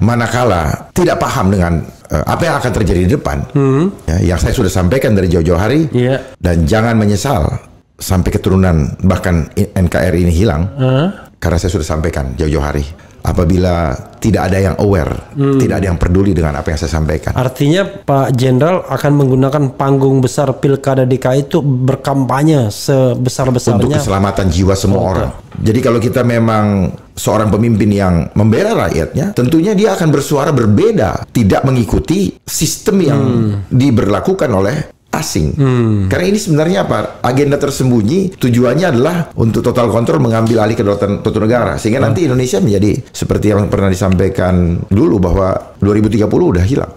manakala tidak paham dengan apa yang akan terjadi di depan, ya, yang saya sudah sampaikan dari jauh-jauh hari, dan jangan menyesal sampai keturunan bahkan NKRI ini hilang, karena saya sudah sampaikan jauh-jauh hari. Apabila tidak ada yang aware, tidak ada yang peduli dengan apa yang saya sampaikan. Artinya Pak Jenderal akan menggunakan panggung besar Pilkada DKI itu berkampanye sebesar-besarnya untuk keselamatan jiwa semua orang. Jadi kalau kita memang seorang pemimpin yang membela rakyatnya, tentunya dia akan bersuara berbeda, tidak mengikuti sistem yang diberlakukan oleh asing. Karena ini sebenarnya apa? Agenda tersembunyi, tujuannya adalah untuk total kontrol, mengambil alih kedaulatan suatu negara, sehingga nanti Indonesia menjadi seperti yang pernah disampaikan dulu bahwa 2030 udah hilang.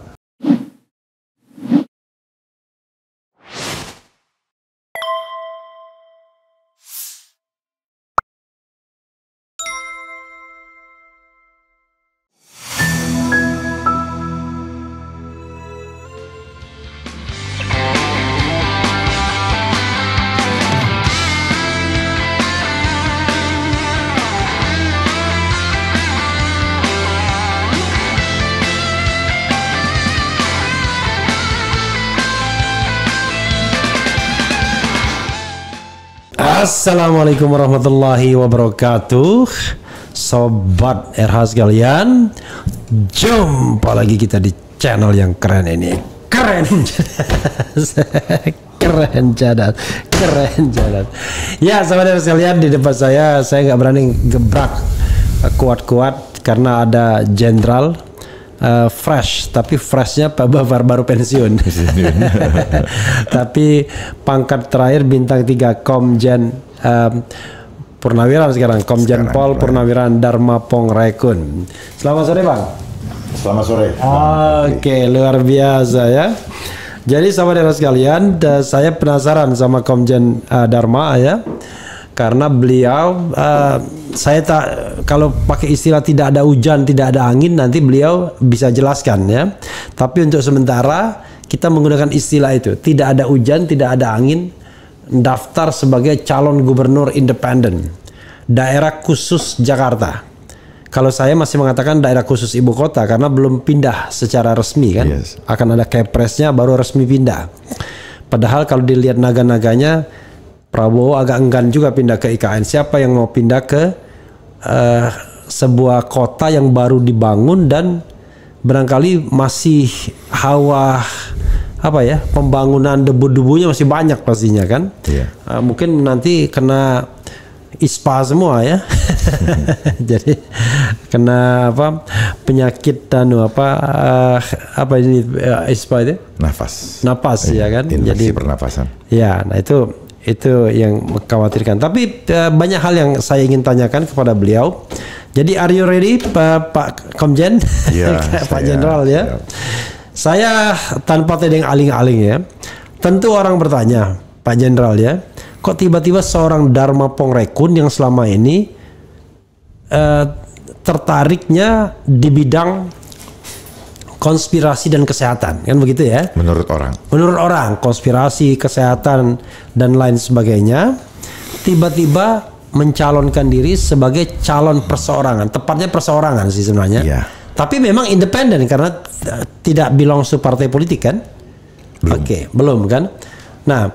Assalamualaikum warahmatullahi wabarakatuh, Sobat RH sekalian. Jumpa lagi kita di channel yang keren ini. Keren jadat. Ya, Sobat RH sekalian, di depan saya nggak berani gebrak kuat-kuat karena ada jenderal fresh, tapi freshnya baru pensiun. Tapi pangkat terakhir bintang 3 Komjen Purnawiran sekarang, Komjen Pol Purnawiran Dharma Pongrekun. Selamat sore Bang. Selamat sore. Oke, luar biasa ya. Jadi sahabat sekalian, saya penasaran sama Komjen Dharma ya. Karena beliau, kalau pakai istilah tidak ada hujan, tidak ada angin, nanti beliau bisa jelaskan ya. Tapi untuk sementara kita menggunakan istilah itu, tidak ada hujan, tidak ada angin, daftar sebagai calon gubernur independen daerah khusus Jakarta. Kalau saya masih mengatakan daerah khusus ibu kota karena belum pindah secara resmi kan. Akan ada kepresnya baru resmi pindah. Padahal kalau dilihat naga-naganya, Prabowo agak enggan juga pindah ke IKN. Siapa yang mau pindah ke sebuah kota yang baru dibangun dan barangkali masih hawa pembangunan, debu-debunya masih banyak pastinya kan. Mungkin nanti kena ISPA semua ya. Jadi kena penyakit dan ISPA itu? Nafas ya kan. Infeksi pernapasan. Ya, nah itu yang mengkhawatirkan. Tapi banyak hal yang saya ingin tanyakan kepada beliau. Jadi are you ready Pak Komjen? Pak Jenderal ya. Saya tanpa tedeng aling-aling ya. Tentu orang bertanya, Pak Jenderal ya, kok tiba-tiba seorang Dharma Pongrekun yang selama ini tertariknya di bidang konspirasi dan kesehatan, kan begitu ya? Menurut orang, konspirasi, kesehatan dan lain sebagainya, tiba-tiba mencalonkan diri sebagai calon perseorangan, tepatnya perseorangan sih sebenarnya. Tapi memang independen karena tidak belong to partai politik kan? Belum kan? Nah,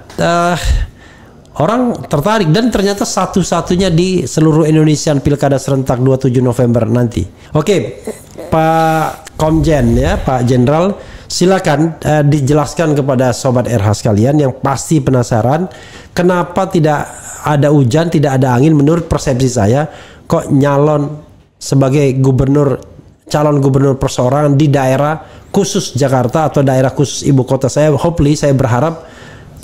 orang tertarik dan ternyata satu-satunya di seluruh Indonesia Pilkada serentak 27 November nanti. Pak Komjen ya, Pak Jenderal, silakan dijelaskan kepada Sobat RH sekalian yang pasti penasaran kenapa tidak ada hujan, tidak ada angin. Menurut persepsi saya, kok nyalon sebagai calon gubernur perseorangan di daerah khusus Jakarta atau daerah khusus ibu kota. Saya berharap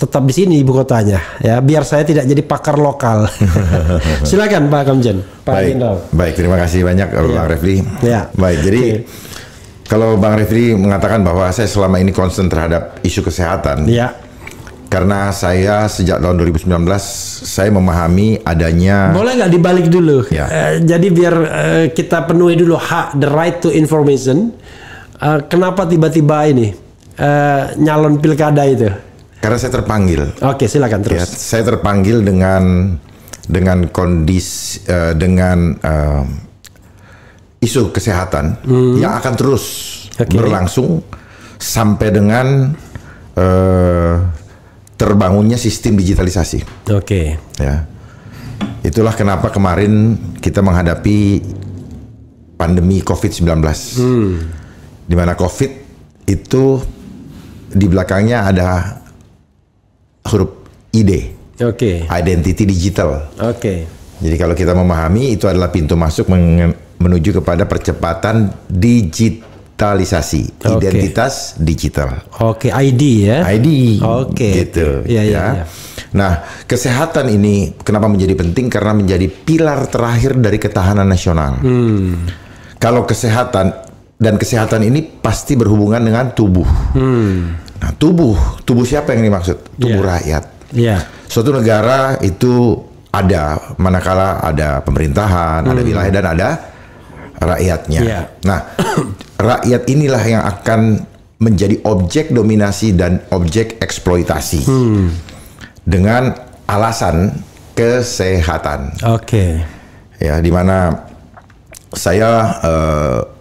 tetap di sini ibu kotanya ya, biar saya tidak jadi pakar lokal. Silakan Pak Komjen. Baik, terima kasih banyak Bang Refli. Baik, jadi kalau Bang Refli mengatakan bahwa saya selama ini concern terhadap isu kesehatan, karena saya sejak tahun 2019 saya memahami adanya. Boleh nggak dibalik dulu? Jadi biar kita penuhi dulu hak, the right to information. Kenapa tiba-tiba ini nyalon pilkada itu? Karena saya terpanggil. Oke, silakan terus. Saya terpanggil dengan kondisi isu kesehatan yang akan terus berlangsung sampai dengan terbangunnya sistem digitalisasi. Ya, itulah kenapa kemarin kita menghadapi pandemi COVID-19, di mana COVID itu di belakangnya ada huruf ID, identity digital. Jadi kalau kita memahami itu adalah pintu masuk menuju kepada percepatan digitalisasi, identitas digital. ID ya. ID. Gitu. Ya. Nah, kesehatan ini kenapa menjadi penting? Karena menjadi pilar terakhir dari ketahanan nasional. Kalau kesehatan ini pasti berhubungan dengan tubuh. Nah, tubuh siapa yang dimaksud? Tubuh rakyat. Suatu negara itu ada manakala ada pemerintahan, ada wilayah dan ada rakyatnya. Nah, rakyat inilah yang akan menjadi objek dominasi dan objek eksploitasi dengan alasan kesehatan. Ya, di mana saya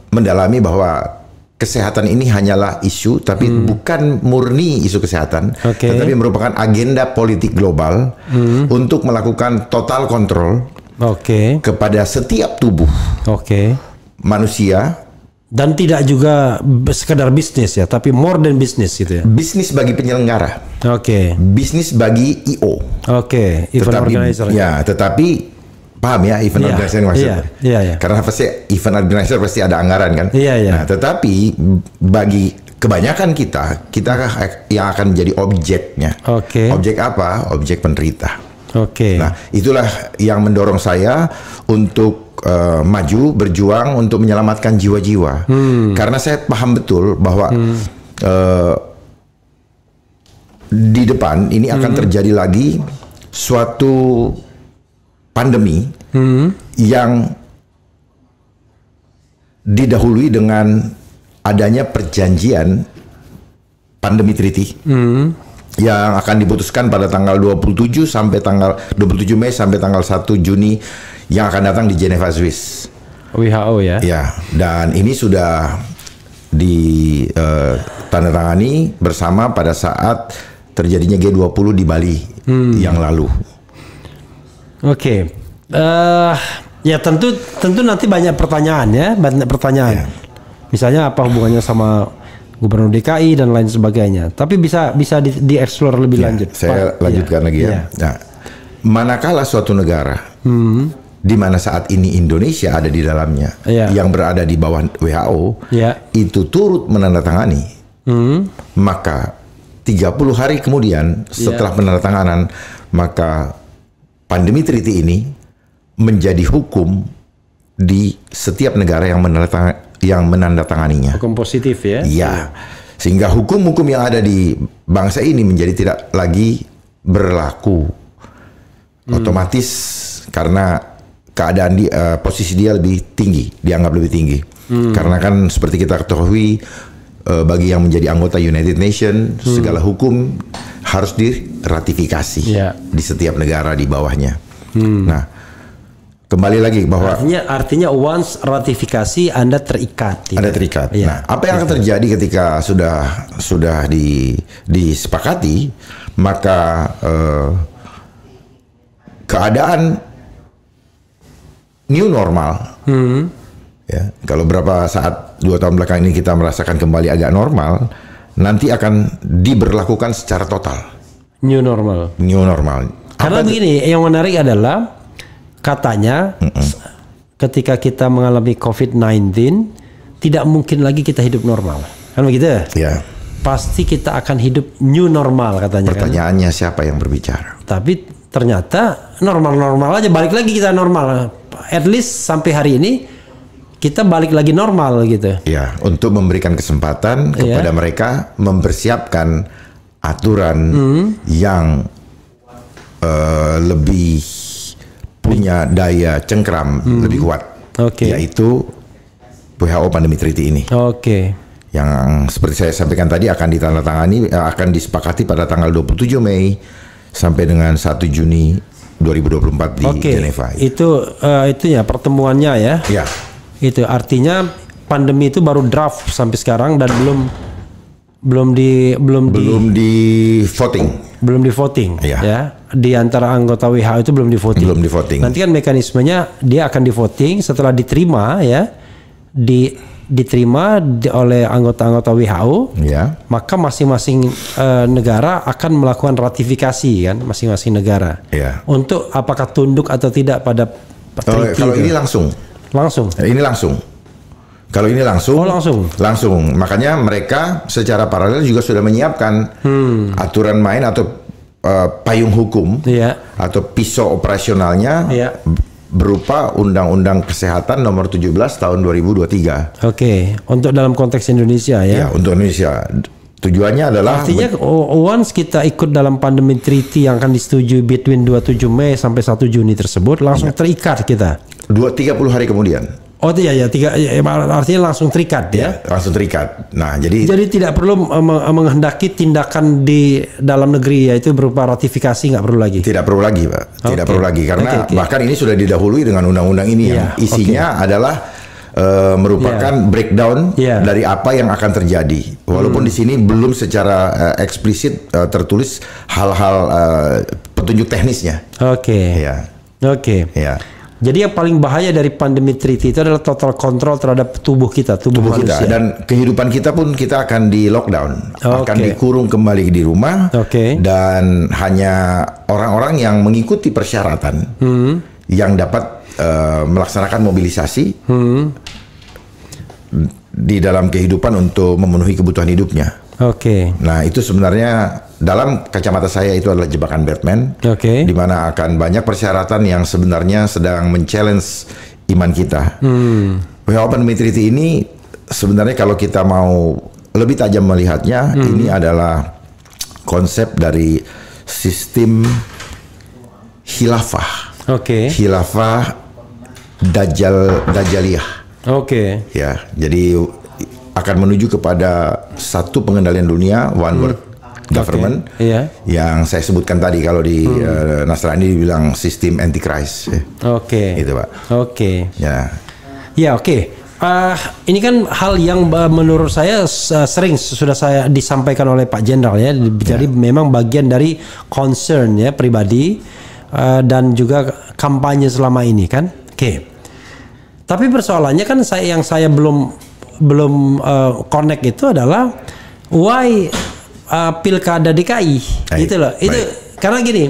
mendalami bahwa kesehatan ini hanyalah isu, tapi bukan murni isu kesehatan, tetapi merupakan agenda politik global untuk melakukan total kontrol kepada setiap tubuh manusia. Dan tidak juga sekedar bisnis ya, tapi more than bisnis gitu ya. Bisnis bagi penyelenggara. Bisnis bagi IO. Event organizer. Ya, tetapi paham ya event organizer maksudnya. Karena pasti event organizer pasti ada anggaran kan. Nah, tetapi bagi kebanyakan kita yang akan menjadi objeknya. Objek apa? Objek penderita. Nah, itulah yang mendorong saya untuk maju, berjuang untuk menyelamatkan jiwa-jiwa. Karena saya paham betul bahwa di depan ini akan terjadi lagi suatu pandemi yang didahului dengan adanya perjanjian pandemi treaty yang akan diputuskan pada tanggal 27 Mei sampai tanggal 1 Juni yang akan datang di Geneva, Swiss. WHO ya. Ya, dan ini sudah ditandatangani bersama pada saat terjadinya G20 di Bali yang lalu. Ya tentu nanti banyak pertanyaan. Misalnya apa hubungannya sama Gubernur DKI dan lain sebagainya. Tapi bisa dieksplor lebih lanjut. Saya lanjutkan lagi ya. Nah, manakala suatu negara di mana saat ini Indonesia ada di dalamnya, yang berada di bawah WHO, itu turut menandatangani, maka 30 hari kemudian setelah penandatanganan, maka pandemi treaty ini menjadi hukum di setiap negara yang menandatanganinya. Hukum positif ya? Iya. Sehingga hukum-hukum yang ada di bangsa ini menjadi tidak lagi berlaku. Otomatis karena keadaan posisi dia lebih tinggi, dianggap lebih tinggi. Karena kan seperti kita ketahui, bagi yang menjadi anggota United Nations, segala hukum harus diratifikasi di setiap negara di bawahnya. Nah, kembali lagi bahwa artinya once ratifikasi Anda terikat. Anda terikat. Nah, apa yang akan terjadi ketika sudah disepakati, maka keadaan new normal. Ya, kalau berapa saat 2 tahun belakang ini kita merasakan kembali agak normal, nanti akan diberlakukan secara total. New normal. New normal. Karena begini, yang menarik adalah katanya ketika kita mengalami COVID-19 tidak mungkin lagi kita hidup normal. Kan begitu? Ya. Pasti kita akan hidup new normal katanya. Pertanyaannya siapa yang berbicara? Tapi ternyata normal-normal aja, balik lagi kita normal. At least sampai hari ini kita balik lagi normal gitu. Ya, untuk memberikan kesempatan kepada mereka mempersiapkan aturan yang lebih punya daya cengkram lebih kuat, yaitu WHO Pandemic Treaty ini. Yang seperti saya sampaikan tadi akan ditandatangani, akan disepakati pada tanggal 27 Mei sampai dengan 1 Juni 2024 di Geneva. Itu ya pertemuannya ya. Ya. Itu artinya pandemi itu baru draft sampai sekarang dan belum di voting Iya. ya. Di antara anggota WHO itu belum di voting. Belum di voting. Nanti kan mekanismenya dia akan di voting setelah diterima ya. Diterima oleh anggota-anggota WHO. Ya. Maka masing-masing negara akan melakukan ratifikasi kan, masing-masing negara. Ya. Untuk apakah tunduk atau tidak pada treaty. Kalau ini langsung. Ini langsung. Kalau ini langsung. Oh, langsung. Makanya mereka secara paralel juga sudah menyiapkan aturan main atau payung hukum atau pisau operasionalnya berupa Undang-Undang Kesehatan Nomor 17 Tahun 2023. Oke, untuk dalam konteks Indonesia ya. Ya, untuk Indonesia. Tujuannya adalah artinya once kita ikut dalam pandemi treaty yang akan disetujui between 27 Mei sampai 1 Juni tersebut langsung terikat kita. 30 hari kemudian. Oh iya ya, artinya langsung terikat ya. Langsung terikat. Nah, jadi tidak perlu menghendaki tindakan di dalam negeri yaitu berupa ratifikasi, nggak perlu lagi. Tidak perlu lagi, Pak. Tidak perlu lagi karena bahkan ini sudah didahului dengan undang-undang ini yang isinya adalah merupakan breakdown dari apa yang akan terjadi. Walaupun di sini belum secara eksplisit tertulis hal-hal petunjuk teknisnya. Oke. Ya. Jadi yang paling bahaya dari pandemi treaty itu adalah total kontrol terhadap tubuh kita, tubuh manusia. Kita dan kehidupan kita pun kita akan di lockdown, akan dikurung kembali di rumah, dan hanya orang-orang yang mengikuti persyaratan yang dapat melaksanakan mobilisasi di dalam kehidupan untuk memenuhi kebutuhan hidupnya. Nah, itu sebenarnya dalam kacamata saya itu adalah jebakan Batman, di mana akan banyak persyaratan yang sebenarnya sedang men-challenge iman kita. WHO Pandemic Treaty ini sebenarnya kalau kita mau lebih tajam melihatnya, ini adalah konsep dari sistem khilafah. Khilafah Dajjaliyah. Ya, jadi akan menuju kepada satu pengendalian dunia, one world government, yang saya sebutkan tadi. Kalau di Nasrani dibilang sistem antichrist. Itu, Pak. Ini kan hal yang menurut saya sering sudah saya disampaikan oleh Pak Jenderal ya. Jadi memang bagian dari concern ya pribadi dan juga kampanye selama ini kan. Tapi persoalannya kan yang saya belum connect itu adalah why pilkada DKI gitu loh. Itu karena gini,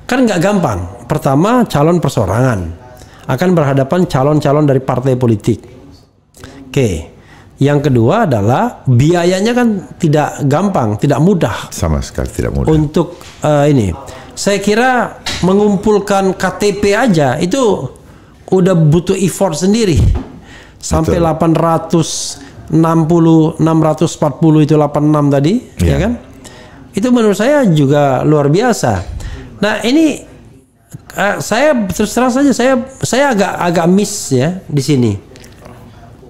kan nggak gampang. Pertama, calon perseorangan akan berhadapan calon-calon dari partai politik. Yang kedua adalah biayanya kan tidak gampang, tidak mudah. Sama sekali tidak mudah. Untuk ini, saya kira mengumpulkan KTP aja itu udah butuh effort sendiri. Sampai 860, 640 itu 86 tadi, ya kan? Itu menurut saya juga luar biasa. Nah, ini saya terus terang saja saya agak miss ya di sini.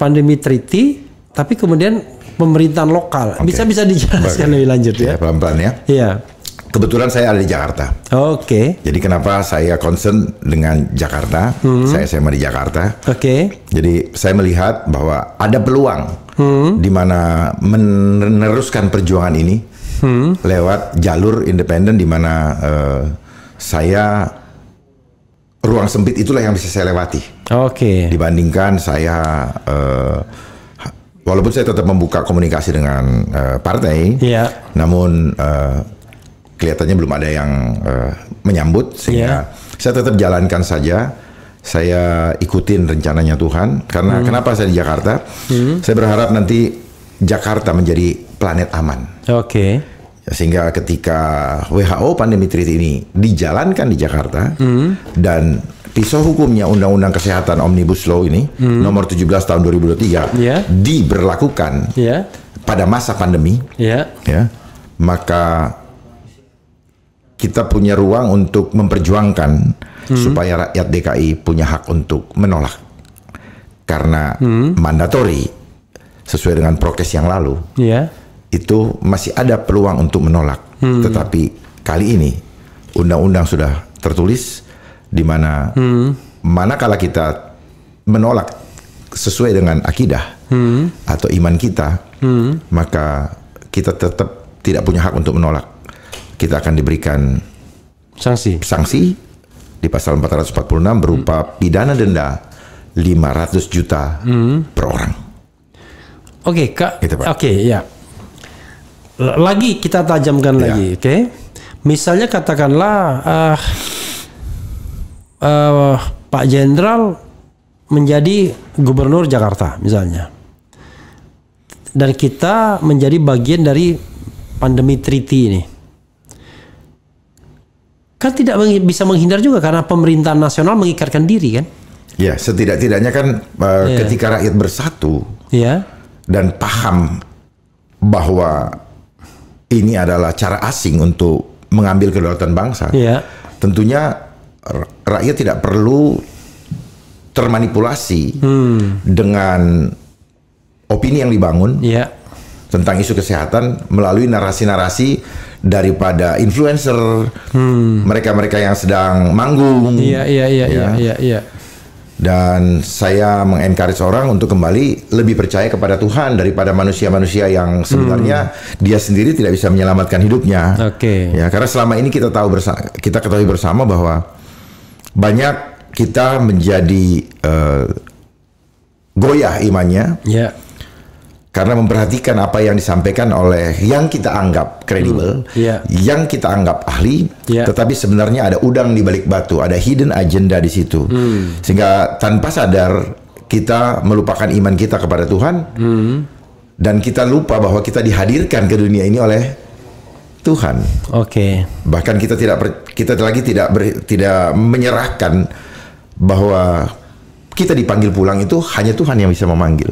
Pandemi treaty, tapi kemudian pemerintahan lokal. Bisa dijelaskan lebih lanjut ya? Pelan-pelan ya. Iya. Kebetulan saya ada di Jakarta. Jadi kenapa saya concern dengan Jakarta? Saya SMA di Jakarta. Jadi saya melihat bahwa ada peluang di mana meneruskan perjuangan ini lewat jalur independen, di mana saya ruang sempit itulah yang bisa saya lewati. Dibandingkan saya walaupun saya tetap membuka komunikasi dengan partai, namun kelihatannya belum ada yang menyambut, sehingga saya tetap jalankan saja. Saya ikutin rencananya Tuhan. Karena kenapa saya di Jakarta? Saya berharap nanti Jakarta menjadi planet aman. Sehingga ketika WHO Pandemic Treaty ini dijalankan di Jakarta, dan pisau hukumnya Undang-Undang Kesehatan Omnibus Law ini nomor 17 tahun 2023 diberlakukan pada masa pandemi, maka kita punya ruang untuk memperjuangkan supaya rakyat DKI punya hak untuk menolak. Karena mandatori sesuai dengan prokes yang lalu, itu masih ada peluang untuk menolak. Tetapi kali ini undang-undang sudah tertulis di mana manakala kita menolak sesuai dengan akidah atau iman kita, maka kita tetap tidak punya hak untuk menolak. Kita akan diberikan sanksi di pasal 446 berupa pidana denda 500 juta per orang. Oke, Kak. Gitu, Pak. Oke, ya. Lagi kita tajamkan lagi, oke? Misalnya katakanlah Pak Jenderal menjadi gubernur Jakarta misalnya. Dan kita menjadi bagian dari pandemi treaty ini. Kan tidak bisa menghindar juga karena pemerintahan nasional mengikatkan diri kan? Ya, setidak-tidaknya kan ketika rakyat bersatu dan paham bahwa ini adalah cara asing untuk mengambil kedaulatan bangsa, tentunya rakyat tidak perlu termanipulasi dengan opini yang dibangun tentang isu kesehatan melalui narasi-narasi daripada influencer, mereka-mereka yang sedang manggung. Dan saya mengencourage orang untuk kembali lebih percaya kepada Tuhan daripada manusia-manusia yang sebenarnya dia sendiri tidak bisa menyelamatkan hidupnya. Ya, karena selama ini kita ketahui bersama bahwa banyak kita menjadi goyah imannya. Karena memperhatikan apa yang disampaikan oleh yang kita anggap kredibel, yang kita anggap ahli, tetapi sebenarnya ada udang di balik batu, ada hidden agenda di situ. Sehingga tanpa sadar kita melupakan iman kita kepada Tuhan, dan kita lupa bahwa kita dihadirkan ke dunia ini oleh Tuhan. Bahkan kita tidak menyerahkan bahwa kita dipanggil pulang itu hanya Tuhan yang bisa memanggil.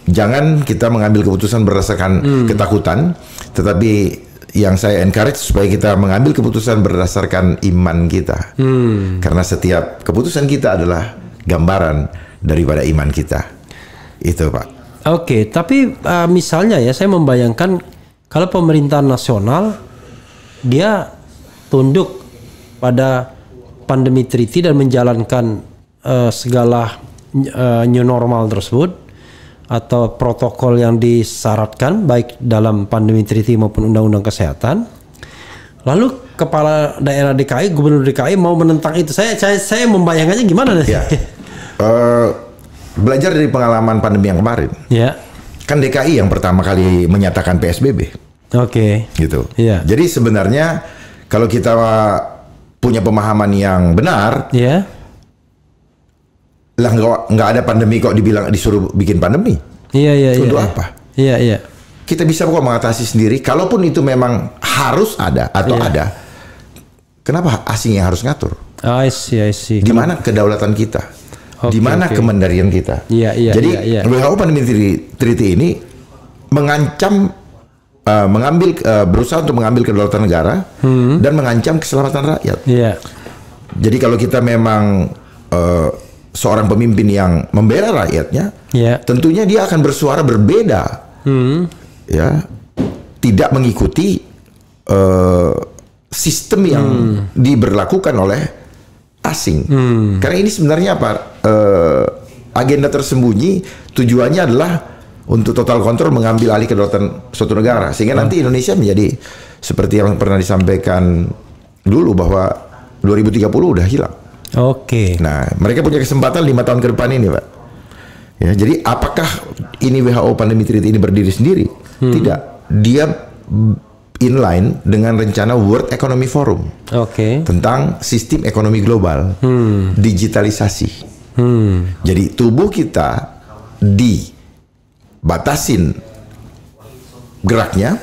Jangan kita mengambil keputusan berdasarkan ketakutan, tetapi yang saya encourage supaya kita mengambil keputusan berdasarkan iman kita. Karena setiap keputusan kita adalah gambaran daripada iman kita. Itu, Pak. Tapi misalnya ya, saya membayangkan kalau pemerintahan nasional dia tunduk pada pandemi treaty dan menjalankan segala new normal tersebut atau protokol yang disyaratkan baik dalam pandemi treaty maupun undang-undang kesehatan, lalu kepala daerah DKI, gubernur DKI mau menentang itu, saya membayangkannya gimana nih? Belajar dari pengalaman pandemi yang kemarin, kan DKI yang pertama kali menyatakan PSBB, gitu. Jadi sebenarnya kalau kita punya pemahaman yang benar, lah nggak ada pandemi kok disuruh bikin pandemi. Untuk apa? Kita bisa kok mengatasi sendiri. Kalaupun itu memang harus ada atau ada, kenapa asing yang harus ngatur? I see. Di mana kedaulatan kita? Di mana kemandirian kita? Jadi WHO Pandemi Treaty ini mengancam berusaha untuk mengambil kedaulatan negara dan mengancam keselamatan rakyat. Jadi kalau kita memang seorang pemimpin yang membela rakyatnya, tentunya dia akan bersuara berbeda, tidak mengikuti sistem yang diberlakukan oleh asing. Karena ini sebenarnya apa? Agenda tersembunyi tujuannya adalah untuk total kontrol, mengambil alih kedaulatan suatu negara, sehingga nanti Indonesia menjadi seperti yang pernah disampaikan dulu bahwa 2030 udah hilang. Nah, mereka punya kesempatan 5 tahun ke depan ini, Pak. Ya, jadi apakah ini WHO Pandemi Treaty ini berdiri sendiri? Tidak. Dia inline dengan rencana World Economic Forum tentang sistem ekonomi global, digitalisasi. Jadi tubuh kita dibatasin geraknya,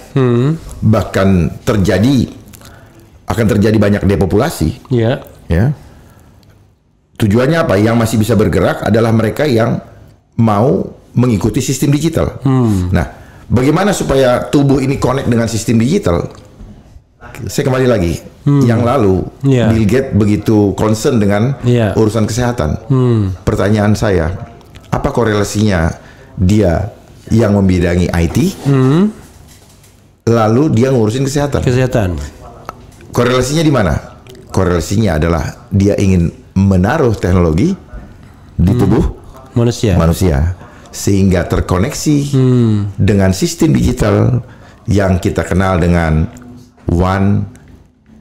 bahkan akan terjadi banyak depopulasi. Tujuannya apa? Yang masih bisa bergerak adalah mereka yang mau mengikuti sistem digital. Nah, bagaimana supaya tubuh ini connect dengan sistem digital? Saya kembali lagi. Yang lalu, Bill Gates begitu concern dengan urusan kesehatan. Pertanyaan saya, apa korelasinya dia yang membidangi IT, lalu dia ngurusin kesehatan? Korelasinya di mana? Korelasinya adalah dia ingin menaruh teknologi di tubuh manusia sehingga terkoneksi dengan sistem digital yang kita kenal dengan One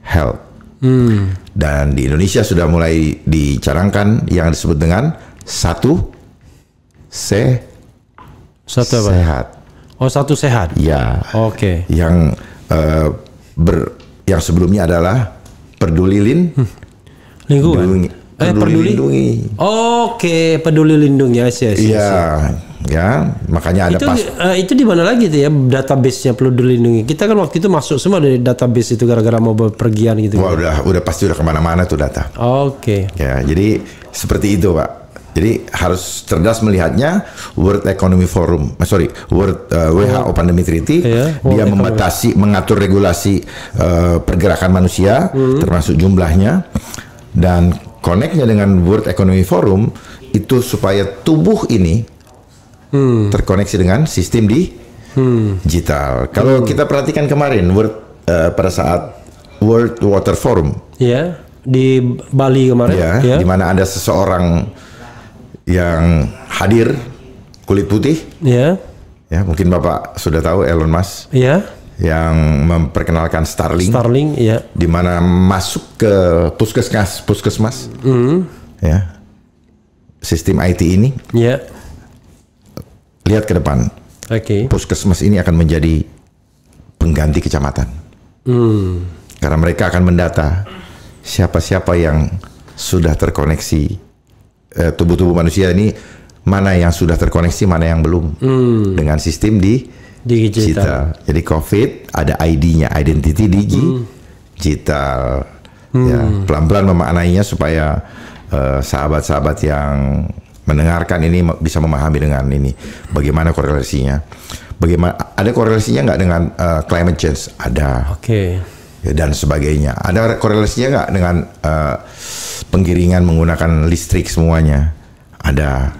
Health. Dan di Indonesia sudah mulai dicanangkan yang disebut dengan satu sehat. Oh, satu sehat. Ya. Oke. Yang yang sebelumnya adalah peduli lingkungan. Peduli lindungi. Oke, peduli lindungi. Iya, ya. Makanya ada itu di mana lagi tuh ya database-nya peduli lindungi? Kita kan waktu itu masuk semua dari database itu gara-gara mau bepergian gitu. Wah, udah pasti udah kemana-mana tuh data. Oke. Ya, jadi seperti itu, Pak. Jadi harus cerdas melihatnya. World Economic Forum, WHO Pandemic Treaty, dia mengatur regulasi pergerakan manusia, termasuk jumlahnya, dan connect-nya dengan World Economic Forum itu supaya tubuh ini terkoneksi dengan sistem digital. Kalau kita perhatikan kemarin pada saat World Water Forum, di Bali kemarin, di mana ada seseorang yang hadir kulit putih, ya mungkin Bapak sudah tahu Elon Musk, yang memperkenalkan Starlink, di mana masuk ke puskesmas, ya sistem IT ini, lihat ke depan, puskesmas ini akan menjadi pengganti kecamatan, karena mereka akan mendata siapa-siapa yang sudah terkoneksi. Tubuh-tubuh manusia ini mana yang sudah terkoneksi, mana yang belum dengan sistem digital. Jadi COVID ada ID-nya, identity digital. Ya, pelan-pelan memaknainya supaya sahabat-sahabat yang mendengarkan ini bisa memahami dengan ini bagaimana korelasinya. Bagaimana ada korelasinya nggak dengan climate change? Ada. Ya, dan sebagainya. Ada korelasinya nggak dengan penggiringan menggunakan listrik semuanya? Ada.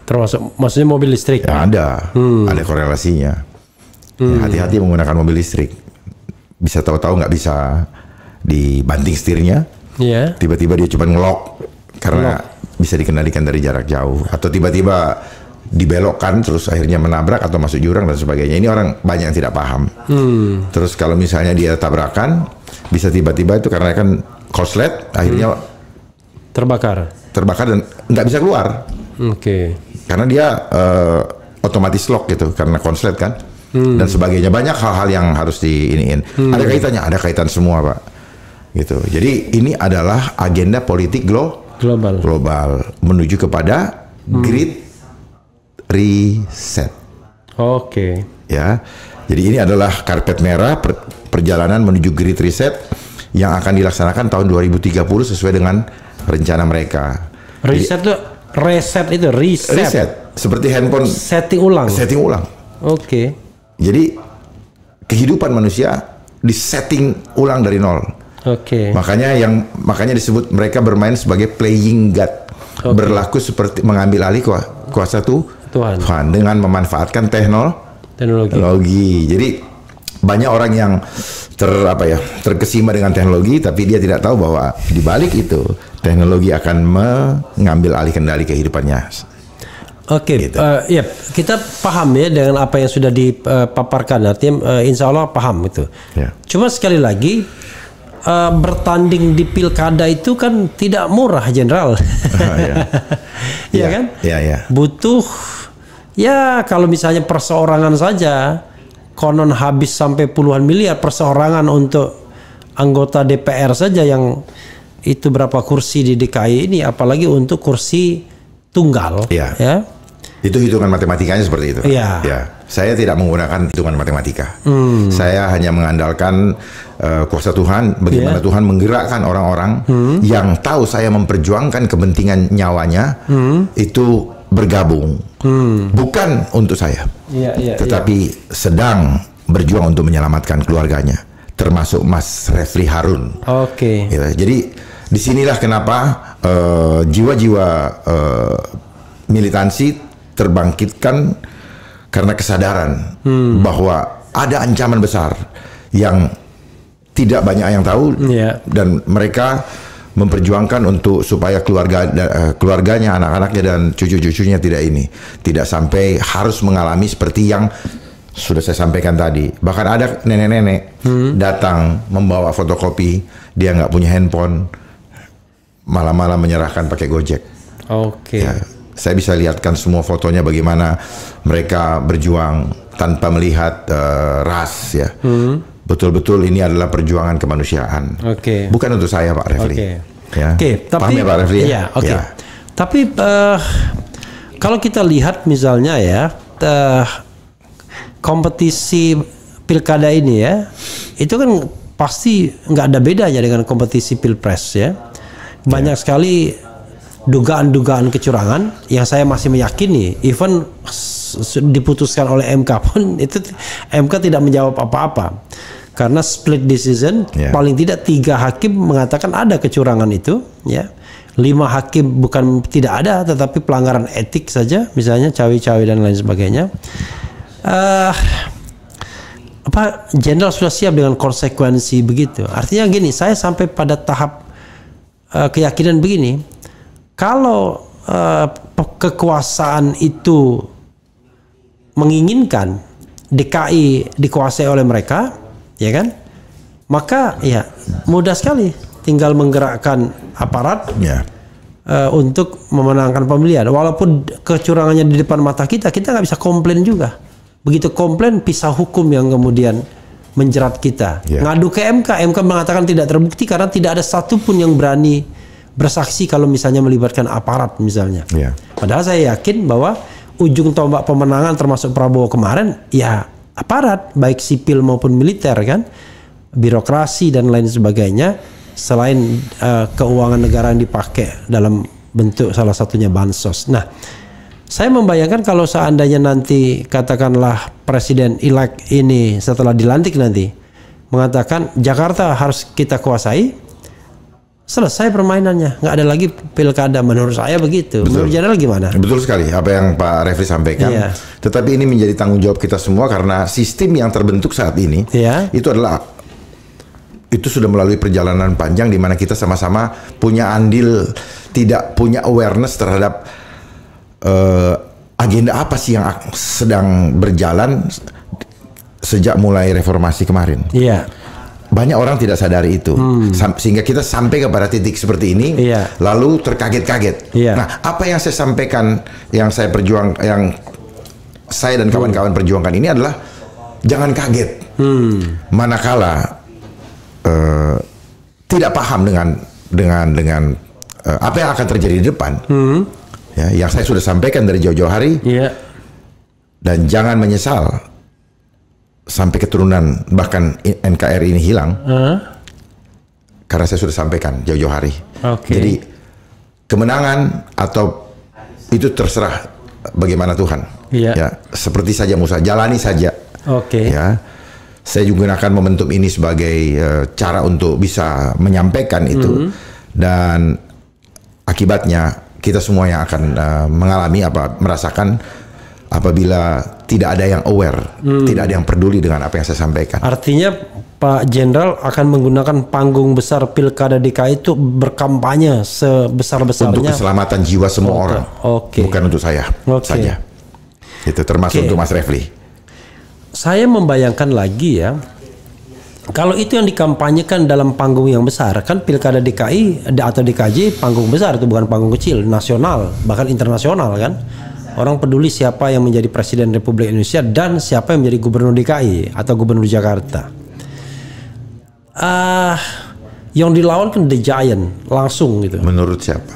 Termasuk maksudnya mobil listrik? Ya, ada korelasinya. Ya, hati-hati menggunakan mobil listrik. Bisa tahu-tahu nggak bisa dibanting setirnya. Tiba-tiba dia cuma ngelok karena bisa dikendalikan dari jarak jauh, atau tiba-tiba dibelokkan terus akhirnya menabrak atau masuk jurang dan sebagainya. Ini orang banyak yang tidak paham. Terus kalau misalnya dia tabrakan, bisa tiba-tiba itu karena kan korslet akhirnya terbakar dan nggak bisa keluar. Karena dia otomatis lock gitu karena konslet kan, dan sebagainya. Banyak hal-hal yang harus diiniin. Ada kaitannya, ada kaitan semua, Pak. Gitu. Jadi ini adalah agenda politik global menuju kepada Great Reset. Ya. Jadi ini adalah karpet merah perjalanan menuju Great Reset yang akan dilaksanakan tahun 2030 sesuai dengan rencana mereka. Reset seperti handphone setting ulang. Jadi kehidupan manusia disetting ulang dari nol. Makanya disebut mereka bermain sebagai playing God. Berlaku seperti mengambil alih kuasa Tuhan dengan memanfaatkan teknologi. Jadi banyak orang yang terkesima dengan teknologi, tapi dia tidak tahu bahwa di balik itu teknologi akan mengambil alih kendali kehidupannya. Gitu. Ya, kita paham ya dengan apa yang sudah dipaparkan. Artinya insya Allah paham itu. Cuma sekali lagi bertanding di pilkada itu kan tidak murah, Jenderal. Kan? Butuh kalau misalnya perseorangan saja konon habis sampai puluhan miliar perseorangan untuk anggota DPR saja, yang itu berapa kursi di DKI ini, apalagi untuk kursi tunggal. Itu hitungan matematikanya seperti itu. Saya tidak menggunakan hitungan matematika. Saya hanya mengandalkan kuasa Tuhan, bagaimana Tuhan menggerakkan orang-orang yang tahu saya memperjuangkan kepentingan nyawanya itu bergabung, bukan untuk saya, tetapi sedang berjuang untuk menyelamatkan keluarganya, termasuk Mas Refli Harun. Jadi disinilah kenapa jiwa-jiwa militansi terbangkitkan karena kesadaran bahwa ada ancaman besar yang tidak banyak yang tahu, dan mereka memperjuangkan untuk supaya keluarganya, anak-anaknya dan cucu-cucunya tidak sampai harus mengalami seperti yang sudah saya sampaikan tadi. Bahkan ada nenek-nenek datang membawa fotokopi, dia nggak punya handphone, malah menyerahkan pakai Gojek. Oke. Ya, saya bisa lihatkan semua fotonya bagaimana mereka berjuang tanpa melihat ras ya. Betul-betul ini adalah perjuangan kemanusiaan. Oke. Bukan untuk saya Pak Refli. Oke. Ya. Oke, tapi paham ya Pak Refli? Iya, oke. Ya. Tapi kalau kita lihat misalnya ya kompetisi pilkada ini ya, itu kan pasti nggak ada bedanya dengan kompetisi pilpres ya. Banyak sekali dugaan-dugaan kecurangan yang saya masih meyakini, even diputuskan oleh MK pun itu MK tidak menjawab apa-apa. Karena split decision, paling tidak 3 hakim mengatakan ada kecurangan itu, ya. 5 hakim bukan tidak ada, tetapi pelanggaran etik saja, misalnya cawe-cawe dan lain sebagainya. Jenderal sudah siap dengan konsekuensi begitu. Artinya gini, saya sampai pada tahap keyakinan begini, kalau kekuasaan itu menginginkan DKI dikuasai oleh mereka, ya kan? Maka ya mudah sekali, tinggal menggerakkan aparat untuk memenangkan pemilihan. Walaupun kecurangannya di depan mata kita nggak bisa komplain juga. Begitu komplain, pisah hukum yang kemudian menjerat kita. Ngadu ke MK, MK mengatakan tidak terbukti karena tidak ada satupun yang berani bersaksi kalau misalnya melibatkan aparat misalnya. Padahal saya yakin bahwa ujung tombak pemenangan termasuk Prabowo kemarin ya aparat, baik sipil maupun militer kan, birokrasi dan lain sebagainya, selain keuangan negara yang dipakai dalam bentuk salah satunya bansos. Nah, saya membayangkan kalau seandainya nanti katakanlah presiden elect ini setelah dilantik nanti mengatakan Jakarta harus kita kuasai, selesai permainannya, nggak ada lagi pilkada. Menurut saya begitu. Betul. Menurut Jenderal gimana? Betul sekali apa yang Pak Refli sampaikan. Tetapi ini menjadi tanggung jawab kita semua karena sistem yang terbentuk saat ini itu sudah melalui perjalanan panjang di mana kita sama-sama punya andil, tidak punya awareness terhadap agenda apa sih yang sedang berjalan sejak mulai reformasi kemarin. Banyak orang tidak sadari itu, sehingga kita sampai kepada titik seperti ini, lalu terkaget-kaget. Nah, apa yang saya sampaikan, yang saya dan kawan-kawan perjuangkan ini adalah jangan kaget, manakala tidak paham dengan apa yang akan terjadi di depan. Yang saya sudah sampaikan dari jauh-jauh hari, dan jangan menyesal sampai keturunan bahkan NKRI ini hilang, karena saya sudah sampaikan jauh-jauh hari. Jadi kemenangan atau itu terserah bagaimana Tuhan. Seperti saja Musa, jalani saja. Saya juga gunakan momentum ini sebagai cara untuk bisa menyampaikan itu, dan akibatnya kita semua yang akan merasakan apabila tidak ada yang aware, tidak ada yang peduli dengan apa yang saya sampaikan. Artinya Pak Jenderal akan menggunakan panggung besar pilkada DKI itu berkampanye sebesar-besarnya untuk keselamatan jiwa semua orang, bukan untuk saya saja. Itu termasuk untuk Mas Refli. Saya membayangkan lagi ya, kalau itu yang dikampanyekan dalam panggung yang besar, kan pilkada DKI atau DKJ panggung besar, itu bukan panggung kecil, nasional bahkan internasional kan. Orang peduli siapa yang menjadi Presiden Republik Indonesia dan siapa yang menjadi Gubernur DKI atau Gubernur Jakarta. Yang dilawan kan The Giant langsung gitu. Menurut siapa?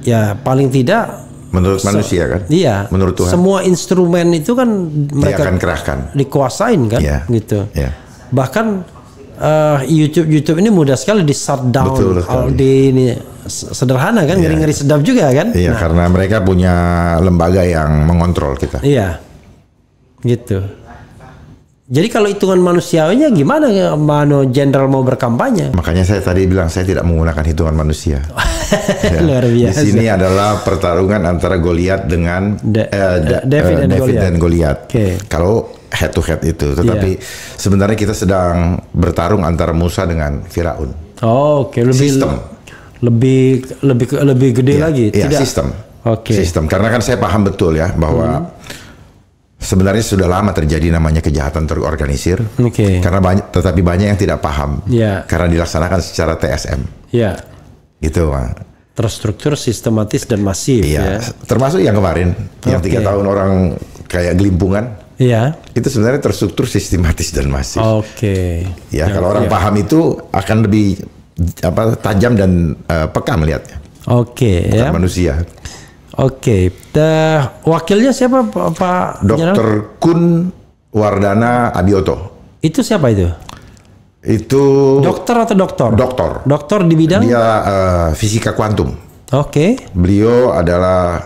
Ya paling tidak menurut manusia kan? Iya. Menurut Tuhan. Semua instrumen itu kan mereka akan kerahkan, dikuasain kan, gitu. Bahkan YouTube ini mudah sekali di shutdown. Sederhana kan, ngeri-ngeri sedap juga kan. Karena mereka punya lembaga yang mengontrol kita. Gitu. Jadi kalau hitungan manusiawinya gimana Jenderal mau berkampanye? Makanya saya tadi bilang saya tidak menggunakan hitungan manusia. Luar biasa. Di sini adalah pertarungan antara Goliat dengan David dan Goliat. Kalau head to head itu, tetapi sebenarnya kita sedang bertarung antara Musa dengan Firaun. Lebih sistem. lebih gede lagi. Iya, Tidak. sistem. Oke. Sistem. Karena kan saya paham betul ya bahwa sebenarnya sudah lama terjadi namanya kejahatan terorganisir. Oke. Karena tetapi banyak yang tidak paham. Iya. Karena dilaksanakan secara TSM. Ya. Gitu, Pak. Terstruktur, sistematis dan masif. Iya. Ya. Termasuk yang kemarin, yang 3 tahun orang kayak gelimpungan. Iya. Itu sebenarnya terstruktur, sistematis dan masif. Oke. Ya, kalau orang paham itu akan lebih tajam dan peka melihatnya. Oke. Ya. Manusia. Oke. Wakilnya siapa, Pak? Dr. Kun Wardana Abioto. Itu siapa itu? Itu Dokter atau doktor? doktor. Doktor di bidang? Dia fisika kuantum. Oke. Beliau adalah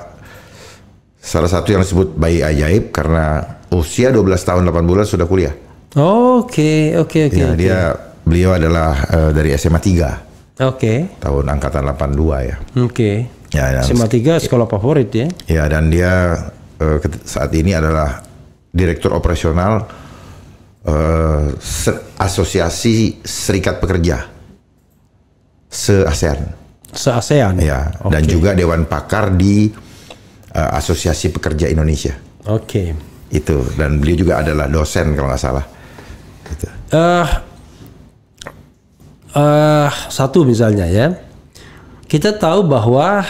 salah satu yang disebut bayi ajaib karena usia 12 tahun 8 bulan sudah kuliah. Oke. Ya, beliau adalah dari SMA 3. Oke. Tahun angkatan 82 ya. Oke. Ya, SMA 3 sekolah favorit ya? Ya, dan dia saat ini adalah direktur operasional Asosiasi Serikat Pekerja se-ASEAN. Se-ASEAN? Ya, dan juga Dewan Pakar di Asosiasi Pekerja Indonesia. Oke. Itu, dan beliau juga adalah dosen kalau nggak salah. Gitu. Satu misalnya ya, kita tahu bahwa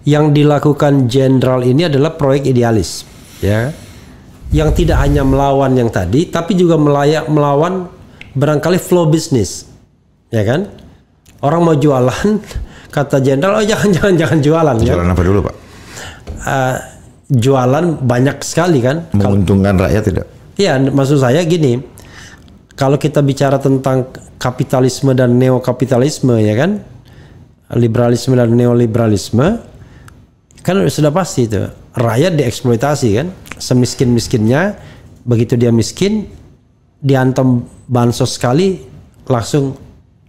yang dilakukan jenderal ini adalah proyek idealis, ya, yang tidak hanya melawan yang tadi, tapi juga melawan barangkali flow bisnis, ya kan? Orang mau jualan, kata jenderal, oh jangan jualan. Jualan apa dulu, Pak? Jualan banyak sekali kan? Menguntungkan rakyat tidak? Iya, maksud saya gini, kalau kita bicara tentang kapitalisme dan neokapitalisme, ya kan, liberalisme dan neoliberalisme, kan sudah pasti itu rakyat dieksploitasi kan, semiskin-miskinnya, begitu dia miskin, dihantam bansos sekali, langsung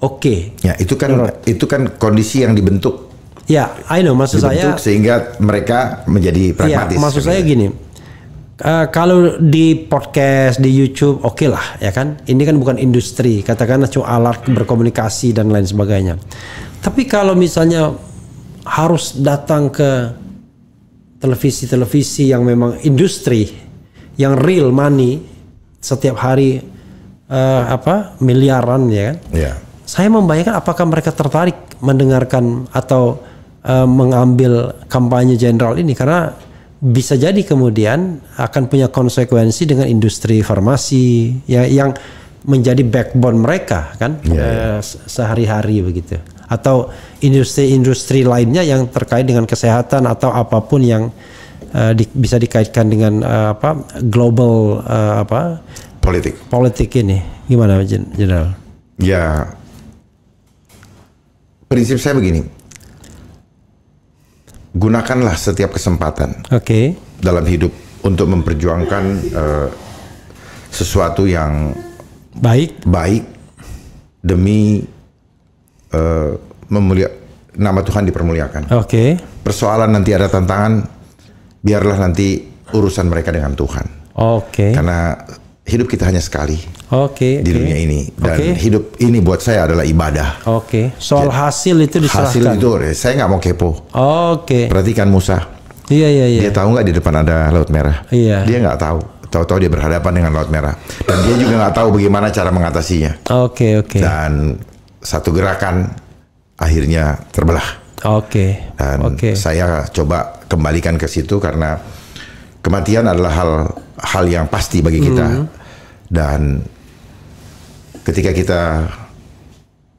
oke. Ya, itu kan kondisi yang dibentuk. Ya, I know, maksud saya sehingga mereka menjadi pragmatis. Ya, maksud saya gini. Kalau di podcast, di YouTube, oke lah, ya kan. Ini kan bukan industri, katakanlah cuma alat berkomunikasi dan lain sebagainya. Tapi kalau misalnya harus datang ke televisi-televisi yang memang industri, yang real money, setiap hari miliaran, ya kan. Ya. Saya membayangkan apakah mereka tertarik mendengarkan atau mengambil kampanye jenderal ini, karena bisa jadi kemudian akan punya konsekuensi dengan industri farmasi ya, yang menjadi backbone mereka kan, sehari-hari begitu, atau industri-industri lainnya yang terkait dengan kesehatan atau apapun yang bisa dikaitkan dengan global politik ini. Gimana, Jenderal? Ya, prinsip saya begini. Gunakanlah setiap kesempatan dalam hidup untuk memperjuangkan sesuatu yang baik demi nama Tuhan dipermuliakan. Persoalan nanti ada tantangan, biarlah nanti urusan mereka dengan Tuhan. Karena hidup kita hanya sekali di dunia ini, dan hidup ini buat saya adalah ibadah. Soal hasil itu diserahkan. Hasil itu saya nggak mau kepo. Perhatikan Musa. Dia tahu nggak di depan ada Laut Merah? Dia nggak tahu. Tahu-tahu dia berhadapan dengan Laut Merah, dan dia juga nggak tahu bagaimana cara mengatasinya. Dan satu gerakan akhirnya terbelah. Dan saya coba kembalikan ke situ karena kematian adalah hal yang pasti bagi kita. Dan ketika kita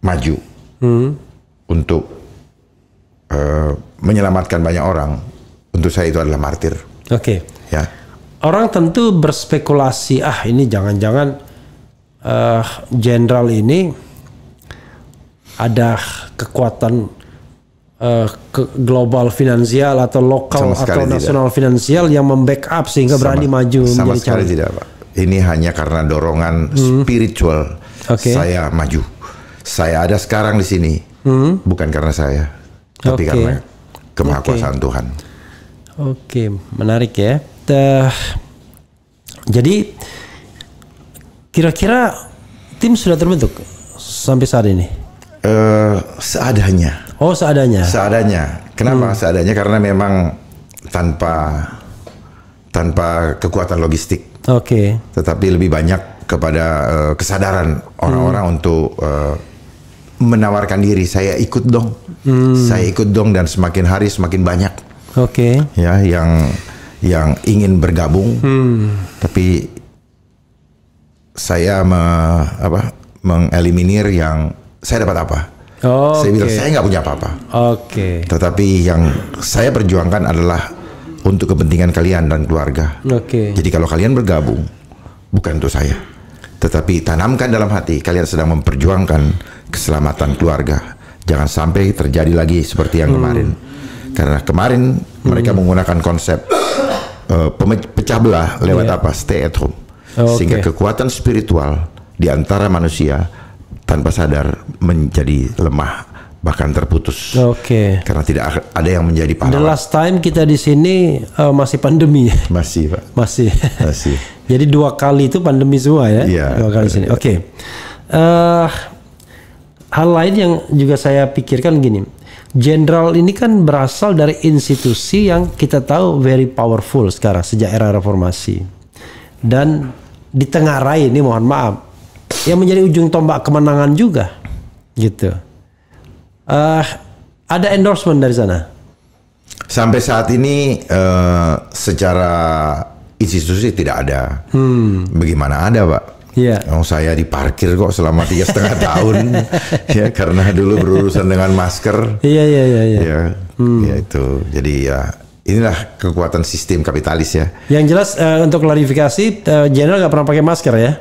maju untuk menyelamatkan banyak orang, untuk saya itu adalah martir. Ya. Orang tentu berspekulasi, ini jangan-jangan jenderal ini ada kekuatan global finansial atau lokal atau nasional finansial yang membackup sehingga berani maju sama menjadi sekali tidak, Pak. Ini hanya karena dorongan spiritual saya maju. Saya ada sekarang di sini bukan karena saya, tapi karena kemahakuasaan Tuhan. Menarik ya. Jadi kira-kira tim sudah terbentuk sampai saat ini? Seadanya. Oh, seadanya. Seadanya. Kenapa seadanya? Karena memang tanpa kekuatan logistik. Oke. Tetapi lebih banyak kepada kesadaran orang-orang untuk menawarkan diri. Saya ikut dong. Saya ikut dong, dan semakin hari semakin banyak. Oke. Ya, yang ingin bergabung. Tapi saya mengeliminir yang saya dapat apa. Saya bilang saya nggak punya apa-apa. Oke. Tetapi yang saya perjuangkan adalah untuk kepentingan kalian dan keluarga. Oke. Jadi kalau kalian bergabung, bukan untuk saya, tetapi tanamkan dalam hati kalian sedang memperjuangkan keselamatan keluarga. Jangan sampai terjadi lagi seperti yang kemarin. Karena kemarin mereka menggunakan konsep pecah belah lewat apa? Stay at home. Sehingga kekuatan spiritual di antara manusia tanpa sadar menjadi lemah, bahkan terputus. Karena tidak ada yang menjadi pahlawan. The last time kita di sini masih pandemi. Masih, Pak. Masih. Masih. Jadi 2 kali itu pandemi semua ya. Iya. 2 kali sini. Hal lain yang juga saya pikirkan gini. Jenderal ini kan berasal dari institusi yang kita tahu very powerful sekarang sejak era reformasi. Dan di tengah rai ini, mohon maaf, yang menjadi ujung tombak kemenangan juga, gitu. Ada endorsement dari sana? Sampai saat ini secara institusi tidak ada. Bagaimana ada, Pak? Iya. Saya diparkir kok selama 3,5 tahun, ya, karena dulu berurusan dengan masker. Iya. Ya itu. Jadi ya inilah kekuatan sistem kapitalis ya. Yang jelas untuk klarifikasi, Jenderal nggak pernah pakai masker ya?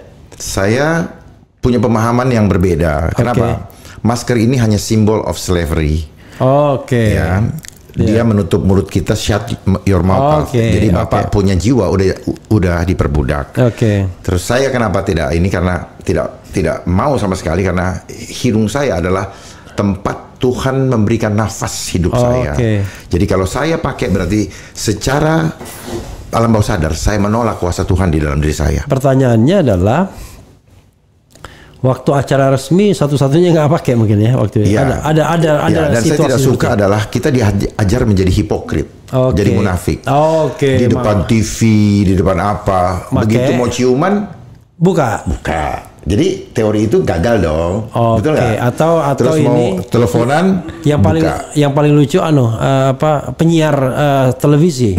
Saya punya pemahaman yang berbeda. Kenapa? Masker ini hanya simbol of slavery. Ya. Dia menutup mulut kita, shut your mouth. Jadi Bapak punya jiwa udah diperbudak. Terus saya kenapa tidak ini, karena tidak mau sama sekali, karena hidung saya adalah tempat Tuhan memberikan nafas hidup saya. Jadi kalau saya pakai berarti secara alam bawah sadar saya menolak kuasa Tuhan di dalam diri saya. Pertanyaannya adalah waktu acara resmi satu-satunya nggak pakai mungkin ya waktu itu. Ada dan saya tidak suka adalah kita diajar menjadi hipokrit, jadi munafik. Di depan TV, di depan apa, begitu mau ciuman buka. Jadi teori itu gagal dong, betul nggak? Atau terus ini mau teleponan yang paling lucu penyiar televisi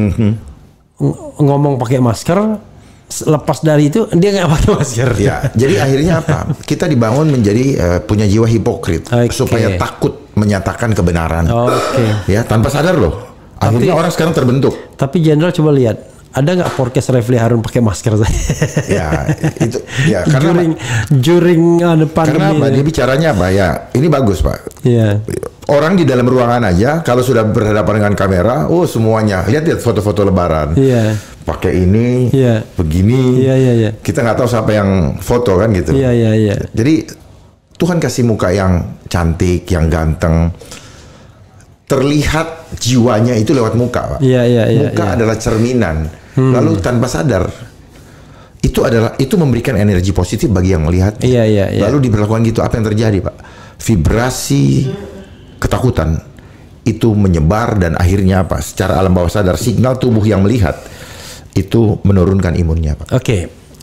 ngomong pakai masker. Lepas dari itu dia nggak pakai masker. Ya, jadi akhirnya apa? Kita dibangun menjadi punya jiwa hipokrit supaya takut menyatakan kebenaran. Ya, tanpa sadar loh. Akhirnya orang sekarang terbentuk. Tapi Jenderal coba lihat, ada nggak podcast Refli Harun pakai masker? Ya, itu ya karena during pandemi. Kenapa? Dia bicaranya apa ya? Ini bagus, Pak. Iya. Orang di dalam ruangan aja kalau sudah berhadapan dengan kamera, semuanya lihat foto-foto Lebaran. Iya. Pakai ini, begini. Iya. Kita nggak tahu siapa yang foto kan gitu. Iya. Jadi Tuhan kasih muka yang cantik, yang ganteng. Terlihat jiwanya itu lewat muka, Pak. Muka adalah cerminan. Lalu tanpa sadar itu memberikan energi positif bagi yang melihat. Lalu diberlakukan gitu, apa yang terjadi, Pak? Vibrasi ketakutan itu menyebar dan akhirnya apa? Secara alam bawah sadar signal tubuh yang melihat itu menurunkan imunnya, Pak.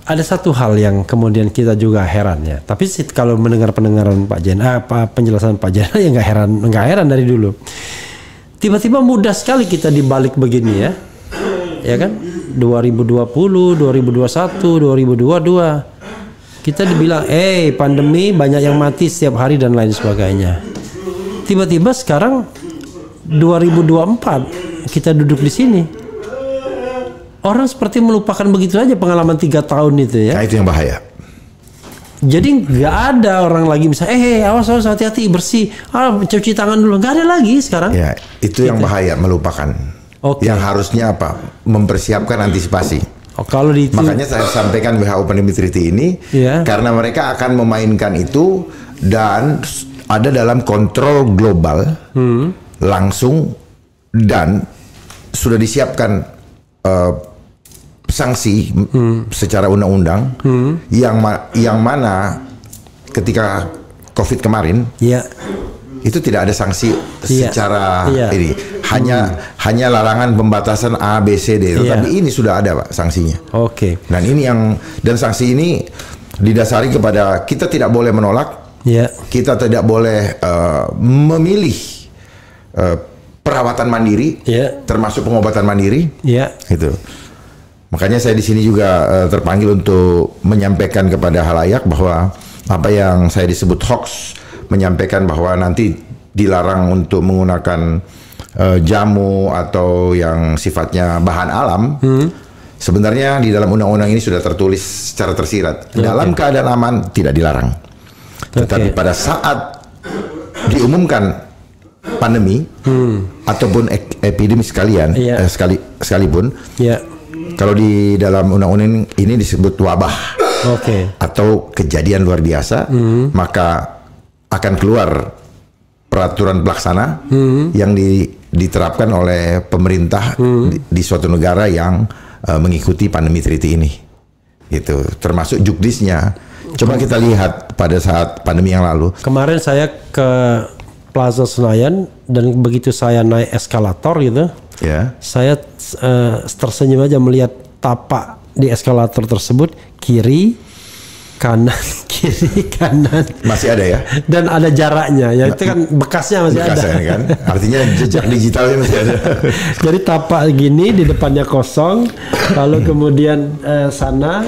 Ada satu hal yang kemudian kita juga heran ya. Tapi kalau mendengar pendengaran penjelasan Pak Jenderal ya nggak heran dari dulu. Tiba-tiba mudah sekali kita dibalik begini ya. Ya kan? 2020, 2021, 2022. Kita dibilang, pandemi banyak yang mati setiap hari dan lain sebagainya. Tiba-tiba sekarang 2024 kita duduk di sini. Orang seperti melupakan begitu aja pengalaman 3 tahun itu ya. Nah, itu yang bahaya. Jadi nggak ada orang lagi misalnya, awas hati-hati bersih, cuci tangan dulu, nggak ada lagi sekarang. Ya, itu yang bahaya, melupakan. Yang harusnya apa? Mempersiapkan antisipasi. Makanya saya sampaikan WHO Pandemic Treaty ini karena mereka akan memainkan itu dan ada dalam kontrol global langsung dan sudah disiapkan sanksi secara undang-undang yang mana ketika COVID kemarin, itu tidak ada sanksi secara ini, hanya larangan pembatasan A, B, C, D. Tapi ini sudah ada Pak sanksinya. Dan ini dan sanksi ini didasari kepada kita tidak boleh menolak, kita tidak boleh memilih perawatan mandiri, termasuk pengobatan mandiri, itu. Makanya saya di sini juga terpanggil untuk menyampaikan kepada halayak bahwa apa yang saya disebut hoax, menyampaikan bahwa nanti dilarang untuk menggunakan jamu atau yang sifatnya bahan alam. Sebenarnya di dalam undang-undang ini sudah tertulis secara tersirat, dalam keadaan aman tidak dilarang. Tetapi pada saat diumumkan pandemi ataupun epidemi sekalipun, kalau di dalam undang-undang ini disebut wabah atau kejadian luar biasa, maka akan keluar peraturan pelaksana yang diterapkan oleh pemerintah di suatu negara yang mengikuti pandemi treaty ini. Itu termasuk juknisnya. Coba kita lihat pada saat pandemi yang lalu. Kemarin saya ke Plaza Senayan dan begitu saya naik eskalator gitu, saya tersenyum aja melihat tapak di eskalator tersebut, kiri kanan kiri kanan masih ada ya, dan ada jaraknya ya, itu kan bekasnya masih ada kan, artinya jejak digitalnya masih ada. Jadi tapak gini, di depannya kosong, lalu kemudian sana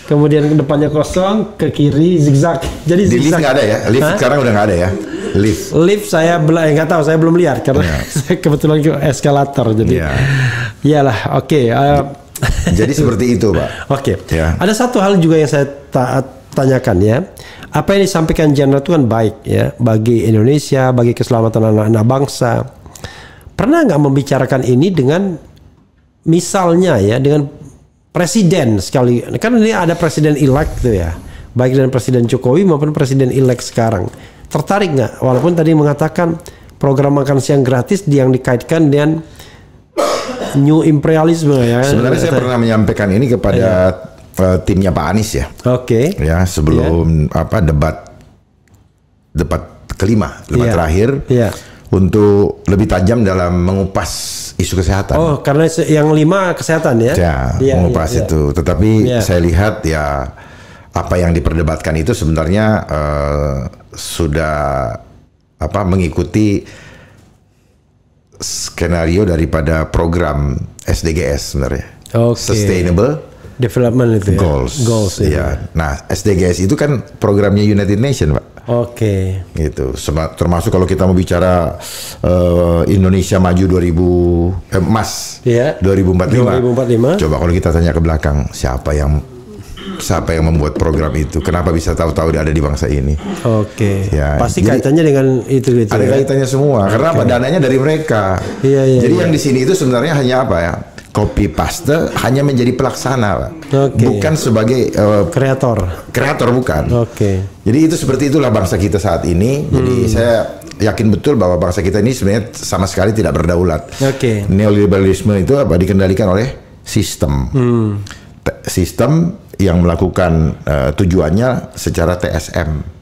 kemudian depannya kosong, ke kiri zigzag. Jadi di lift nggak ada ya, lift sekarang udah nggak ada ya. Lift saya nggak tahu, saya belum lihat karena saya kebetulan ke eskalator, jadi iyalah. Jadi seperti itu Pak. Ada satu hal juga yang saya tanyakan ya, apa yang disampaikan Jenderal itu kan baik ya bagi Indonesia, bagi keselamatan anak-anak bangsa. Pernah nggak membicarakan ini dengan misalnya ya dengan presiden sekali, kan ini ada presiden elect tuh ya, baik dengan Presiden Jokowi maupun Presiden elect sekarang. Tertarik nggak? Walaupun tadi mengatakan program makan siang gratis yang dikaitkan dengan new imperialisme ya. Sebenarnya saya pernah menyampaikan ini kepada timnya Pak Anies ya. Ya, sebelum debat kelima, terakhir, untuk lebih tajam dalam mengupas isu kesehatan. Karena yang 5 kesehatan ya. Mengupas itu. Tetapi saya lihat ya apa yang diperdebatkan itu sebenarnya sudah mengikuti skenario daripada program SDGs sebenarnya. Sustainable Development itu Goals. Ya. Nah, SDGs itu kan programnya United Nations, Pak. Gitu. Termasuk kalau kita mau bicara Indonesia maju 2045. Coba kalau kita tanya ke belakang, siapa yang membuat program itu? Kenapa bisa tahu-tahu ada di bangsa ini? Pasti kaitannya dengan itu gitu. Ada kaitannya semua. Karena dananya dari mereka. Jadi yang di sini itu sebenarnya hanya apa ya? Copy paste, hanya menjadi pelaksana, Pak. Bukan sebagai kreator bukan. Jadi itu seperti itulah bangsa kita saat ini. Jadi saya yakin betul bahwa bangsa kita ini sebenarnya sama sekali tidak berdaulat. Neoliberalisme itu dikendalikan oleh sistem. Sistem yang melakukan tujuannya secara TSM.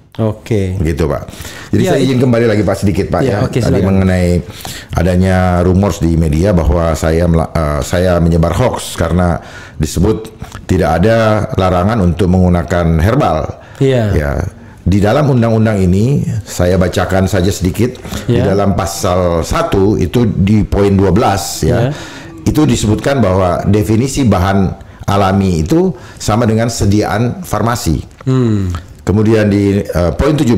Gitu Pak. Jadi saya izin kembali lagi Pak sedikit Pak tadi mengenai adanya rumors di media bahwa saya menyebar hoax karena disebut tidak ada larangan untuk menggunakan herbal. Ya. Di dalam undang-undang ini saya bacakan saja sedikit di dalam pasal 1 itu di poin 12 ya. Itu disebutkan bahwa definisi bahan alami itu sama dengan sediaan farmasi. Kemudian di poin 17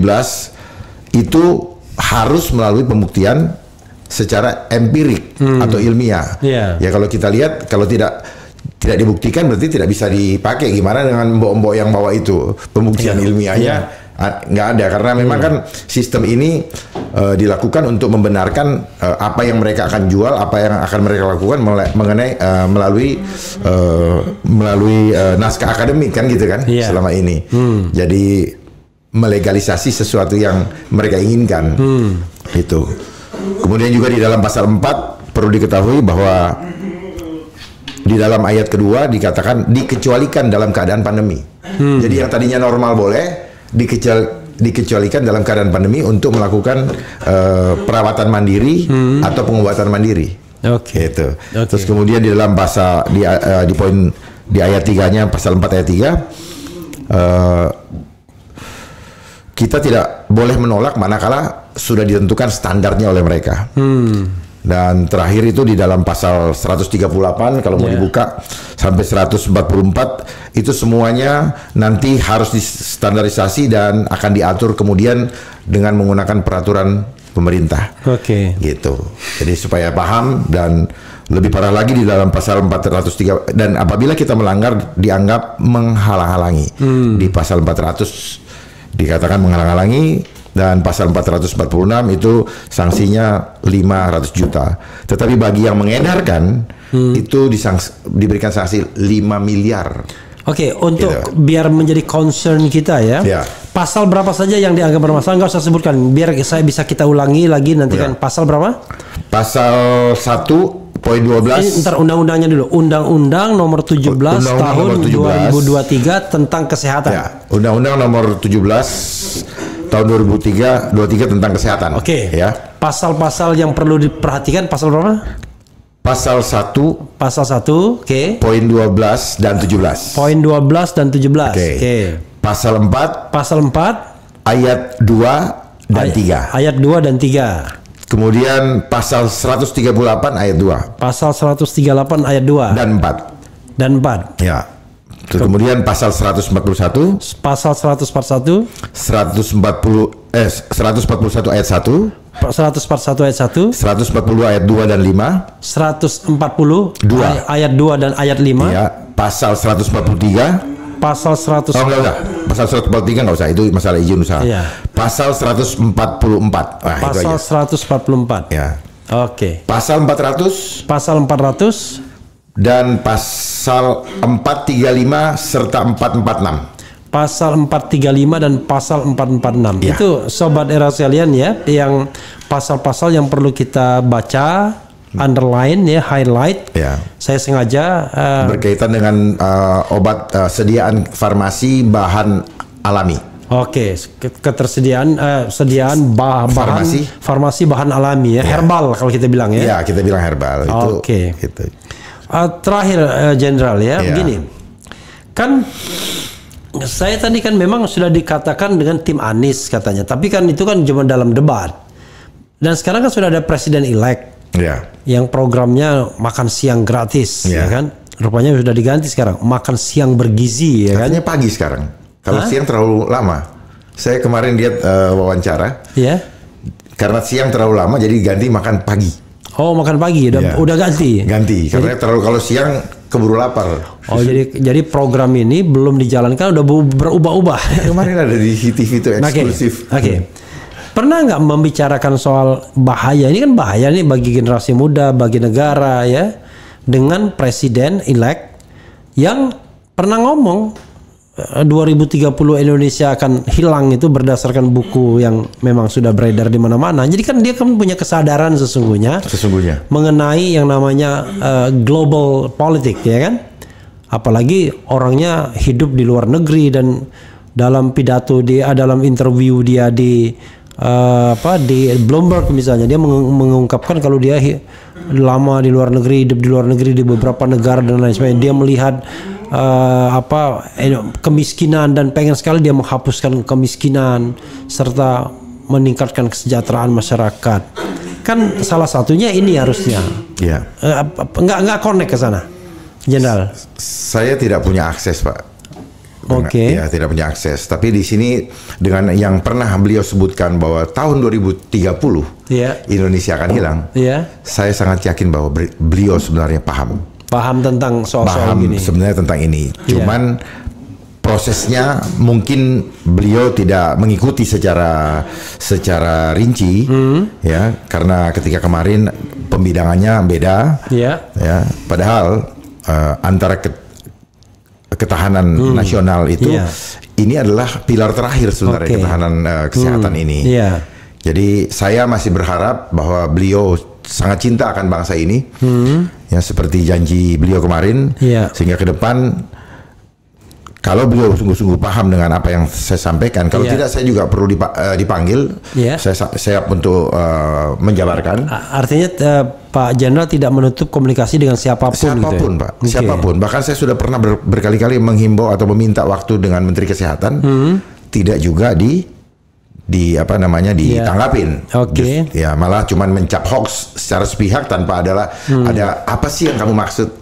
itu harus melalui pembuktian secara empirik atau ilmiah. Ya kalau kita lihat kalau tidak dibuktikan berarti tidak bisa dipakai. Gimana dengan mbok-mbok yang bawa itu pembuktian ilmiahnya? Nggak ada, karena memang kan sistem ini dilakukan untuk membenarkan apa yang mereka akan jual, apa yang akan mereka lakukan melalui naskah akademik kan gitu kan selama ini. Jadi melegalisasi sesuatu yang mereka inginkan. Itu. Kemudian juga di dalam pasal 4 perlu diketahui bahwa di dalam ayat kedua dikatakan dikecualikan dalam keadaan pandemi. Jadi yang tadinya normal boleh dikecualikan dalam keadaan pandemi untuk melakukan perawatan mandiri atau pengobatan mandiri. Oke. Gitu. Terus kemudian di dalam pasal di poin di ayat 3-nya pasal 4 ayat 3 kita tidak boleh menolak manakala sudah ditentukan standarnya oleh mereka. Dan terakhir itu di dalam pasal 138 kalau mau dibuka sampai 144 itu semuanya nanti harus distandarisasi dan akan diatur kemudian dengan menggunakan peraturan pemerintah. Oke. Gitu. Jadi supaya paham, dan lebih parah lagi di dalam pasal 403, dan apabila kita melanggar dianggap menghalang-halangi. Di pasal 400 dikatakan menghalang-halangi, dan pasal 446 itu sanksinya 500 juta. Tetapi bagi yang mengedarkan itu diberikan sanksi 5 miliar. Oke, untuk biar menjadi concern kita ya. Pasal berapa saja yang dianggap bermasalah, nggak usah sebutkan. Biar saya bisa kita ulangi lagi nanti kan. Pasal berapa? Pasal 1 poin 12. Ini ntar undang-undangnya dulu. Undang-undang nomor 17 tahun 2023 tentang kesehatan. Ya, Undang-undang nomor 17 tahun 2023 tentang kesehatan. Oke. Ya. Pasal-pasal yang perlu diperhatikan pasal berapa? Pasal 1. Pasal 1, oke. Poin 12 dan 17. Poin 12 dan 17. Oke. Pasal 4. Pasal 4 ayat 2 dan 3. Ayat 2 dan 3. Kemudian pasal 138 ayat 2. Pasal 138 ayat 2 dan 4. Dan 4. Ya. Kemudian pasal 141, pasal 141, 141 ayat 1, 141 ayat 1, 140 ayat 2 dan 5, 140 2. ayat 2 dan ayat 5. Ya, pasal 143, pasal 100. Oh, enggak usah. Pasal 143 enggak usah, itu masalah izin usaha. Ya. Pasal 144. Pasal 144. Ya. Oke. Pasal 400, pasal 400 dan pasal 435 serta 446. Pasal 435 dan pasal 446. Ya. Itu sobat era sekalian ya, yang pasal-pasal yang perlu kita baca, underline ya, highlight. Ya. Saya sengaja berkaitan dengan obat sediaan farmasi bahan alami. Oke, ketersediaan sediaan bahan farmasi bahan alami ya, herbal kalau kita bilang ya. Ya, kita bilang herbal. Oke. Gitu. Terakhir Jenderal ya, begini. Kan saya tadi kan memang sudah dikatakan dengan tim Anies katanya, tapi kan itu kan cuma dalam debat. Dan sekarang kan sudah ada presiden elect. Yang programnya makan siang gratis, ya kan? Rupanya sudah diganti sekarang, makan siang bergizi, ya kan? Katanya pagi sekarang. Kalau siang terlalu lama. Saya kemarin lihat wawancara. Ya. Karena siang terlalu lama, jadi ganti makan pagi. Oh, makan pagi udah ganti. Ganti. Karena terlalu kalau siang keburu lapar. Oh, jadi program ini belum dijalankan, udah berubah-ubah. Kemarin ada di TV itu eksklusif. Oke. Pernah nggak membicarakan soal bahaya? Ini kan bahaya nih bagi generasi muda, bagi negara ya, dengan presiden elect yang pernah ngomong 2030 Indonesia akan hilang, itu berdasarkan buku yang memang sudah beredar di mana-mana. Jadi kan dia kan punya kesadaran sesungguhnya mengenai yang namanya global politik, ya kan? Apalagi orangnya hidup di luar negeri, dan dalam pidato dia, dalam interview dia di di Bloomberg misalnya, dia mengungkapkan kalau dia lama di luar negeri, hidup di luar negeri di beberapa negara dan lain sebagainya. Dia melihat kemiskinan dan pengen sekali dia menghapuskan kemiskinan serta meningkatkan kesejahteraan masyarakat. Kan salah satunya ini harusnya. Ya. Nggak connect ke sana, Jenderal. Saya tidak punya akses, Pak. Oke. Ya, tidak punya akses. Tapi di sini dengan yang pernah beliau sebutkan bahwa tahun 2030 Indonesia akan hilang. Saya sangat yakin bahwa beliau sebenarnya paham tentang soal-soal ini. Sebenarnya tentang ini. Cuman prosesnya mungkin beliau tidak mengikuti secara rinci, ya, karena ketika kemarin pembidangannya beda. Ya. Padahal antara ketahanan nasional itu ini adalah pilar terakhir sebenarnya, ketahanan kesehatan ini. Jadi saya masih berharap bahwa beliau sangat cinta akan bangsa ini, ya, seperti janji beliau kemarin, sehingga ke depan Kalau beliau sungguh-sungguh paham dengan apa yang saya sampaikan, kalau tidak saya juga perlu dipanggil. Saya siap untuk menjabarkan. Artinya Pak Jenderal tidak menutup komunikasi dengan siapapun gitu ya? Pak. Siapapun. Bahkan saya sudah pernah berkali-kali menghimbau atau meminta waktu dengan Menteri Kesehatan, tidak juga ditanggapin. Ya, malah cuman mencap hoax secara sepihak tanpa ada apa sih yang kamu maksud.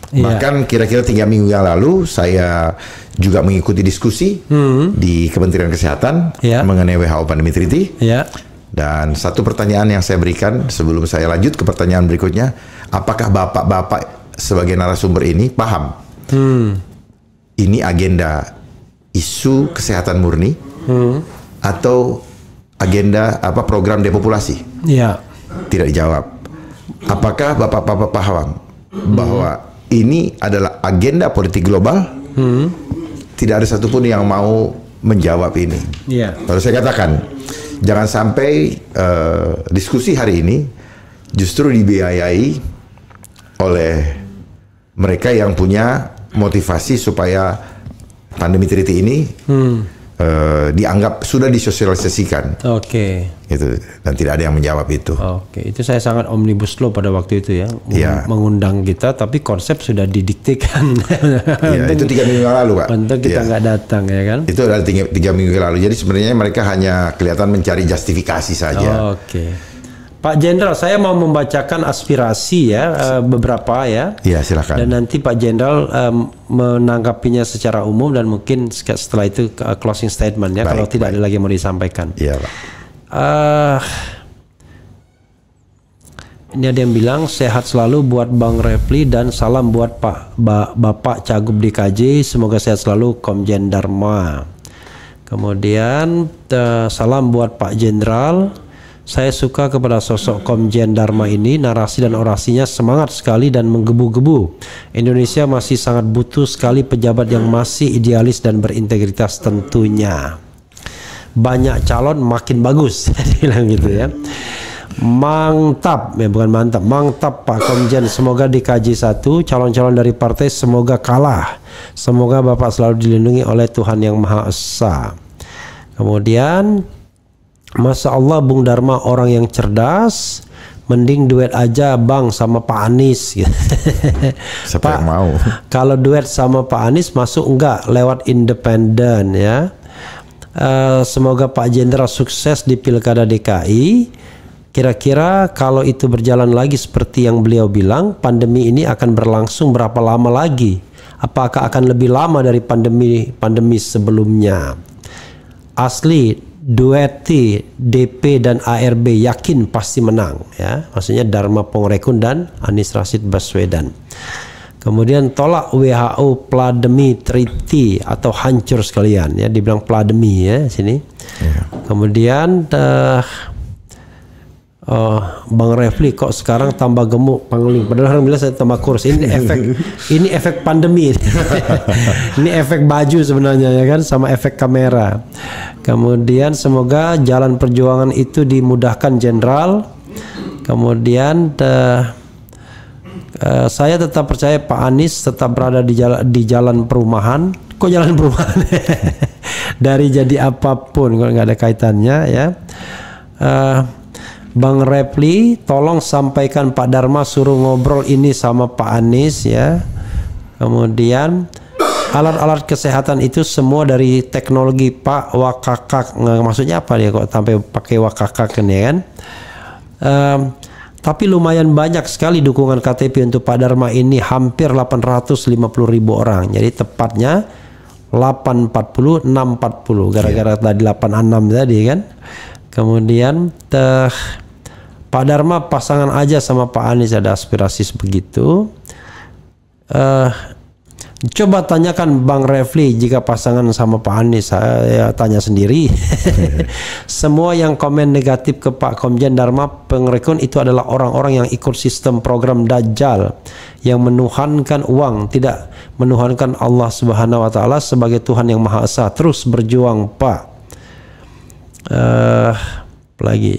Bahkan kira-kira 3 minggu yang lalu saya juga mengikuti diskusi di Kementerian Kesehatan mengenai WHO Pandemi Treaty. Dan satu pertanyaan yang saya berikan sebelum saya lanjut ke pertanyaan berikutnya, apakah bapak-bapak sebagai narasumber ini paham ini agenda isu kesehatan murni atau agenda program depopulasi? Tidak dijawab. Apakah bapak-bapak paham bahwa ini adalah agenda politik global? Tidak ada satupun yang mau menjawab ini. Lalu saya katakan, jangan sampai diskusi hari ini justru dibiayai oleh mereka yang punya motivasi supaya pandemi treaty ini dianggap sudah disosialisasikan. Gitu, dan tidak ada yang menjawab itu. Itu saya sangat omnibus law pada waktu itu ya, mengundang kita, tapi konsep sudah didiktekan. Itu 3 minggu lalu, Pak. Untuk kita nggak datang ya kan? Itu adalah 3 minggu lalu. Jadi sebenarnya mereka hanya kelihatan mencari justifikasi saja. Pak Jenderal, saya mau membacakan aspirasi beberapa ya. Silakan. Dan nanti Pak Jenderal menanggapinya secara umum dan mungkin setelah itu closing statement ya. Kalau tidak ada lagi yang mau disampaikan. Pak. Ini ada yang bilang sehat selalu buat Bang Refli dan salam buat Bapak Cagup DKJ, semoga sehat selalu Komjen Dharma. Kemudian salam buat Pak Jenderal, saya suka kepada sosok Komjen Dharma ini, narasi dan orasinya semangat sekali dan menggebu-gebu. Indonesia masih sangat butuh sekali pejabat yang masih idealis dan berintegritas tentunya. Banyak calon makin bagus, bilang gitu ya. Mantap, bukan mantap, mantap Pak Komjen. Semoga dikaji satu, calon-calon dari partai semoga kalah. Semoga Bapak selalu dilindungi oleh Tuhan Yang Maha Esa. Kemudian, Masya Allah Bung Dharma orang yang cerdas, mending duet aja Bang sama Pak Anies. Siapa yang mau? Kalau duet sama Pak Anies masuk enggak lewat independen ya. Semoga Pak Jenderal sukses di Pilkada DKI. Kira-kira kalau itu berjalan lagi seperti yang beliau bilang, pandemi ini akan berlangsung berapa lama lagi? Apakah akan lebih lama dari pandemi sebelumnya? Asli dueti DP dan ARB yakin pasti menang ya. Maksudnya Dharma Pongrekun dan Anies Rashid Baswedan. Kemudian tolak WHO Pandemi Treaty atau hancur sekalian ya, dibilang pandemi ya sini. Kemudian Bang Refli kok sekarang tambah gemuk pangling, padahal orang bilang saya tambah kurus. Ini efek pandemi. Ini efek baju sebenarnya ya kan, sama efek kamera. Kemudian semoga jalan perjuangan itu dimudahkan Jenderal. Kemudian saya tetap percaya Pak Anies tetap berada di jalan perumahan. Kok jalan perumahan? Dari jadi apapun kalau nggak ada kaitannya ya. Bang Refli, tolong sampaikan Pak Dharma suruh ngobrol ini sama Pak Anies ya. Kemudian alat-alat kesehatan itu semua dari teknologi Pak Wakakak. Maksudnya apa dia kok sampai pakai Wakakak kan ya kan? Tapi lumayan banyak sekali dukungan KTP untuk Pak Dharma ini, hampir 850.000 orang. Jadi tepatnya 840, 640 gara-gara tadi 86 tadi kan. Kemudian Pak Dharma pasangan aja sama Pak Anies, ada aspirasi begitu. Coba tanyakan Bang Refli jika pasangan sama Pak Anies, saya tanya sendiri. Semua yang komen negatif ke Pak Komjen Dharma Pongrekun itu adalah orang-orang yang ikut sistem program Dajjal yang menuhankan uang, tidak menuhankan Allah Subhanahu wa taala sebagai Tuhan yang Maha Esa. Terus berjuang, Pak. Lagi.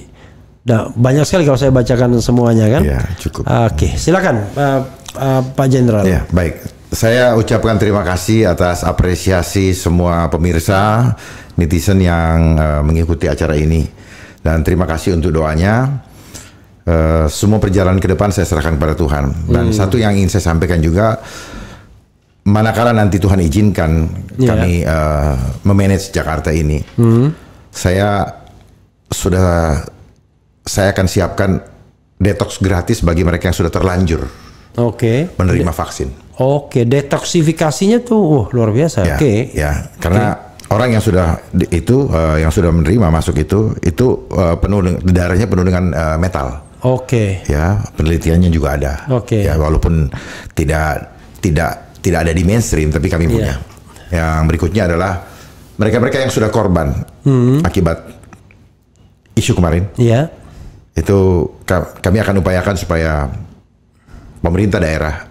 Nah, banyak sekali kalau saya bacakan semuanya kan. Ya, cukup. Oke, silakan Pak Jenderal. Ya, baik. Saya ucapkan terima kasih atas apresiasi semua pemirsa, netizen yang mengikuti acara ini. Dan terima kasih untuk doanya. Semua perjalanan ke depan saya serahkan kepada Tuhan. Dan satu yang ingin saya sampaikan juga, manakala nanti Tuhan izinkan kami memanage Jakarta ini, saya akan siapkan detox gratis bagi mereka yang sudah terlanjur menerima vaksin. Detoksifikasinya tuh luar biasa. Ya, ya, karena orang yang sudah yang sudah menerima masuk itu darahnya penuh dengan metal. Ya, penelitiannya juga ada. Ya, walaupun tidak ada di mainstream, tapi kami punya. Yang berikutnya adalah mereka-mereka yang sudah korban akibat isu kemarin. Itu kami akan upayakan supaya pemerintah daerah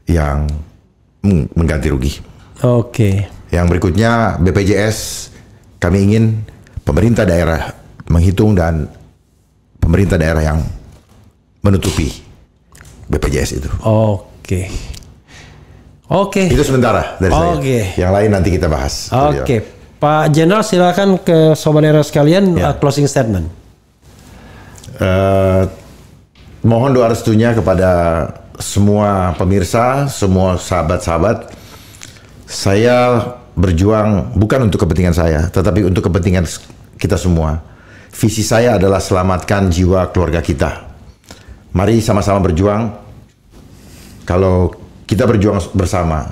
yang mengganti rugi. Yang berikutnya BPJS, kami ingin pemerintah daerah menghitung dan pemerintah daerah yang menutupi BPJS itu. Itu sementara dari saya. Yang lain nanti kita bahas. Pak Jenderal, silakan ke sobat daerah sekalian closing statement. Mohon doa restunya kepada semua pemirsa, semua sahabat-sahabat. Saya berjuang bukan untuk kepentingan saya, tetapi untuk kepentingan kita semua. Visi saya adalah selamatkan jiwa keluarga kita. Mari sama-sama berjuang. Kalau kita berjuang bersama,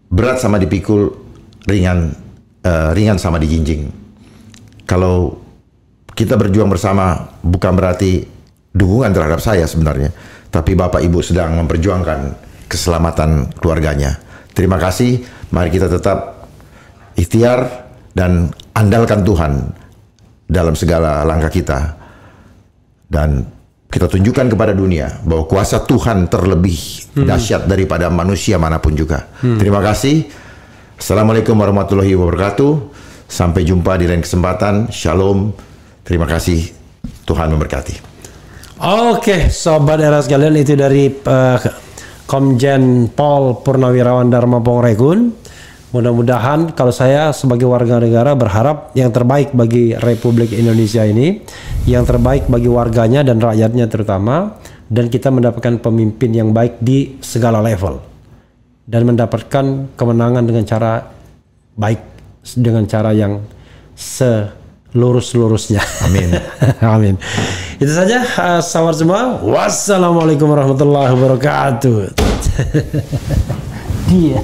berat sama dipikul, ringan sama dijinjing. Kalau kita berjuang bersama bukan berarti dukungan terhadap saya sebenarnya, tapi Bapak Ibu sedang memperjuangkan keselamatan keluarganya. Terima kasih. Mari kita tetap ikhtiar dan andalkan Tuhan dalam segala langkah kita. Dan kita tunjukkan kepada dunia bahwa kuasa Tuhan terlebih dahsyat daripada manusia manapun juga. Terima kasih. Assalamualaikum warahmatullahi wabarakatuh. Sampai jumpa di lain kesempatan. Shalom. Terima kasih. Tuhan memberkati. Sobat daerah sekalian, itu dari Komjen Pol Purnawirawan Dharma Pongrekun. Mudah-mudahan kalau saya sebagai warga negara berharap yang terbaik bagi Republik Indonesia ini, yang terbaik bagi warganya dan rakyatnya terutama, dan kita mendapatkan pemimpin yang baik di segala level dan mendapatkan kemenangan dengan cara baik, dengan cara yang lurus-lurusnya. Amin. Amin. Itu saja, sahabat semua. Wassalamualaikum warahmatullahi wabarakatuh. Dia.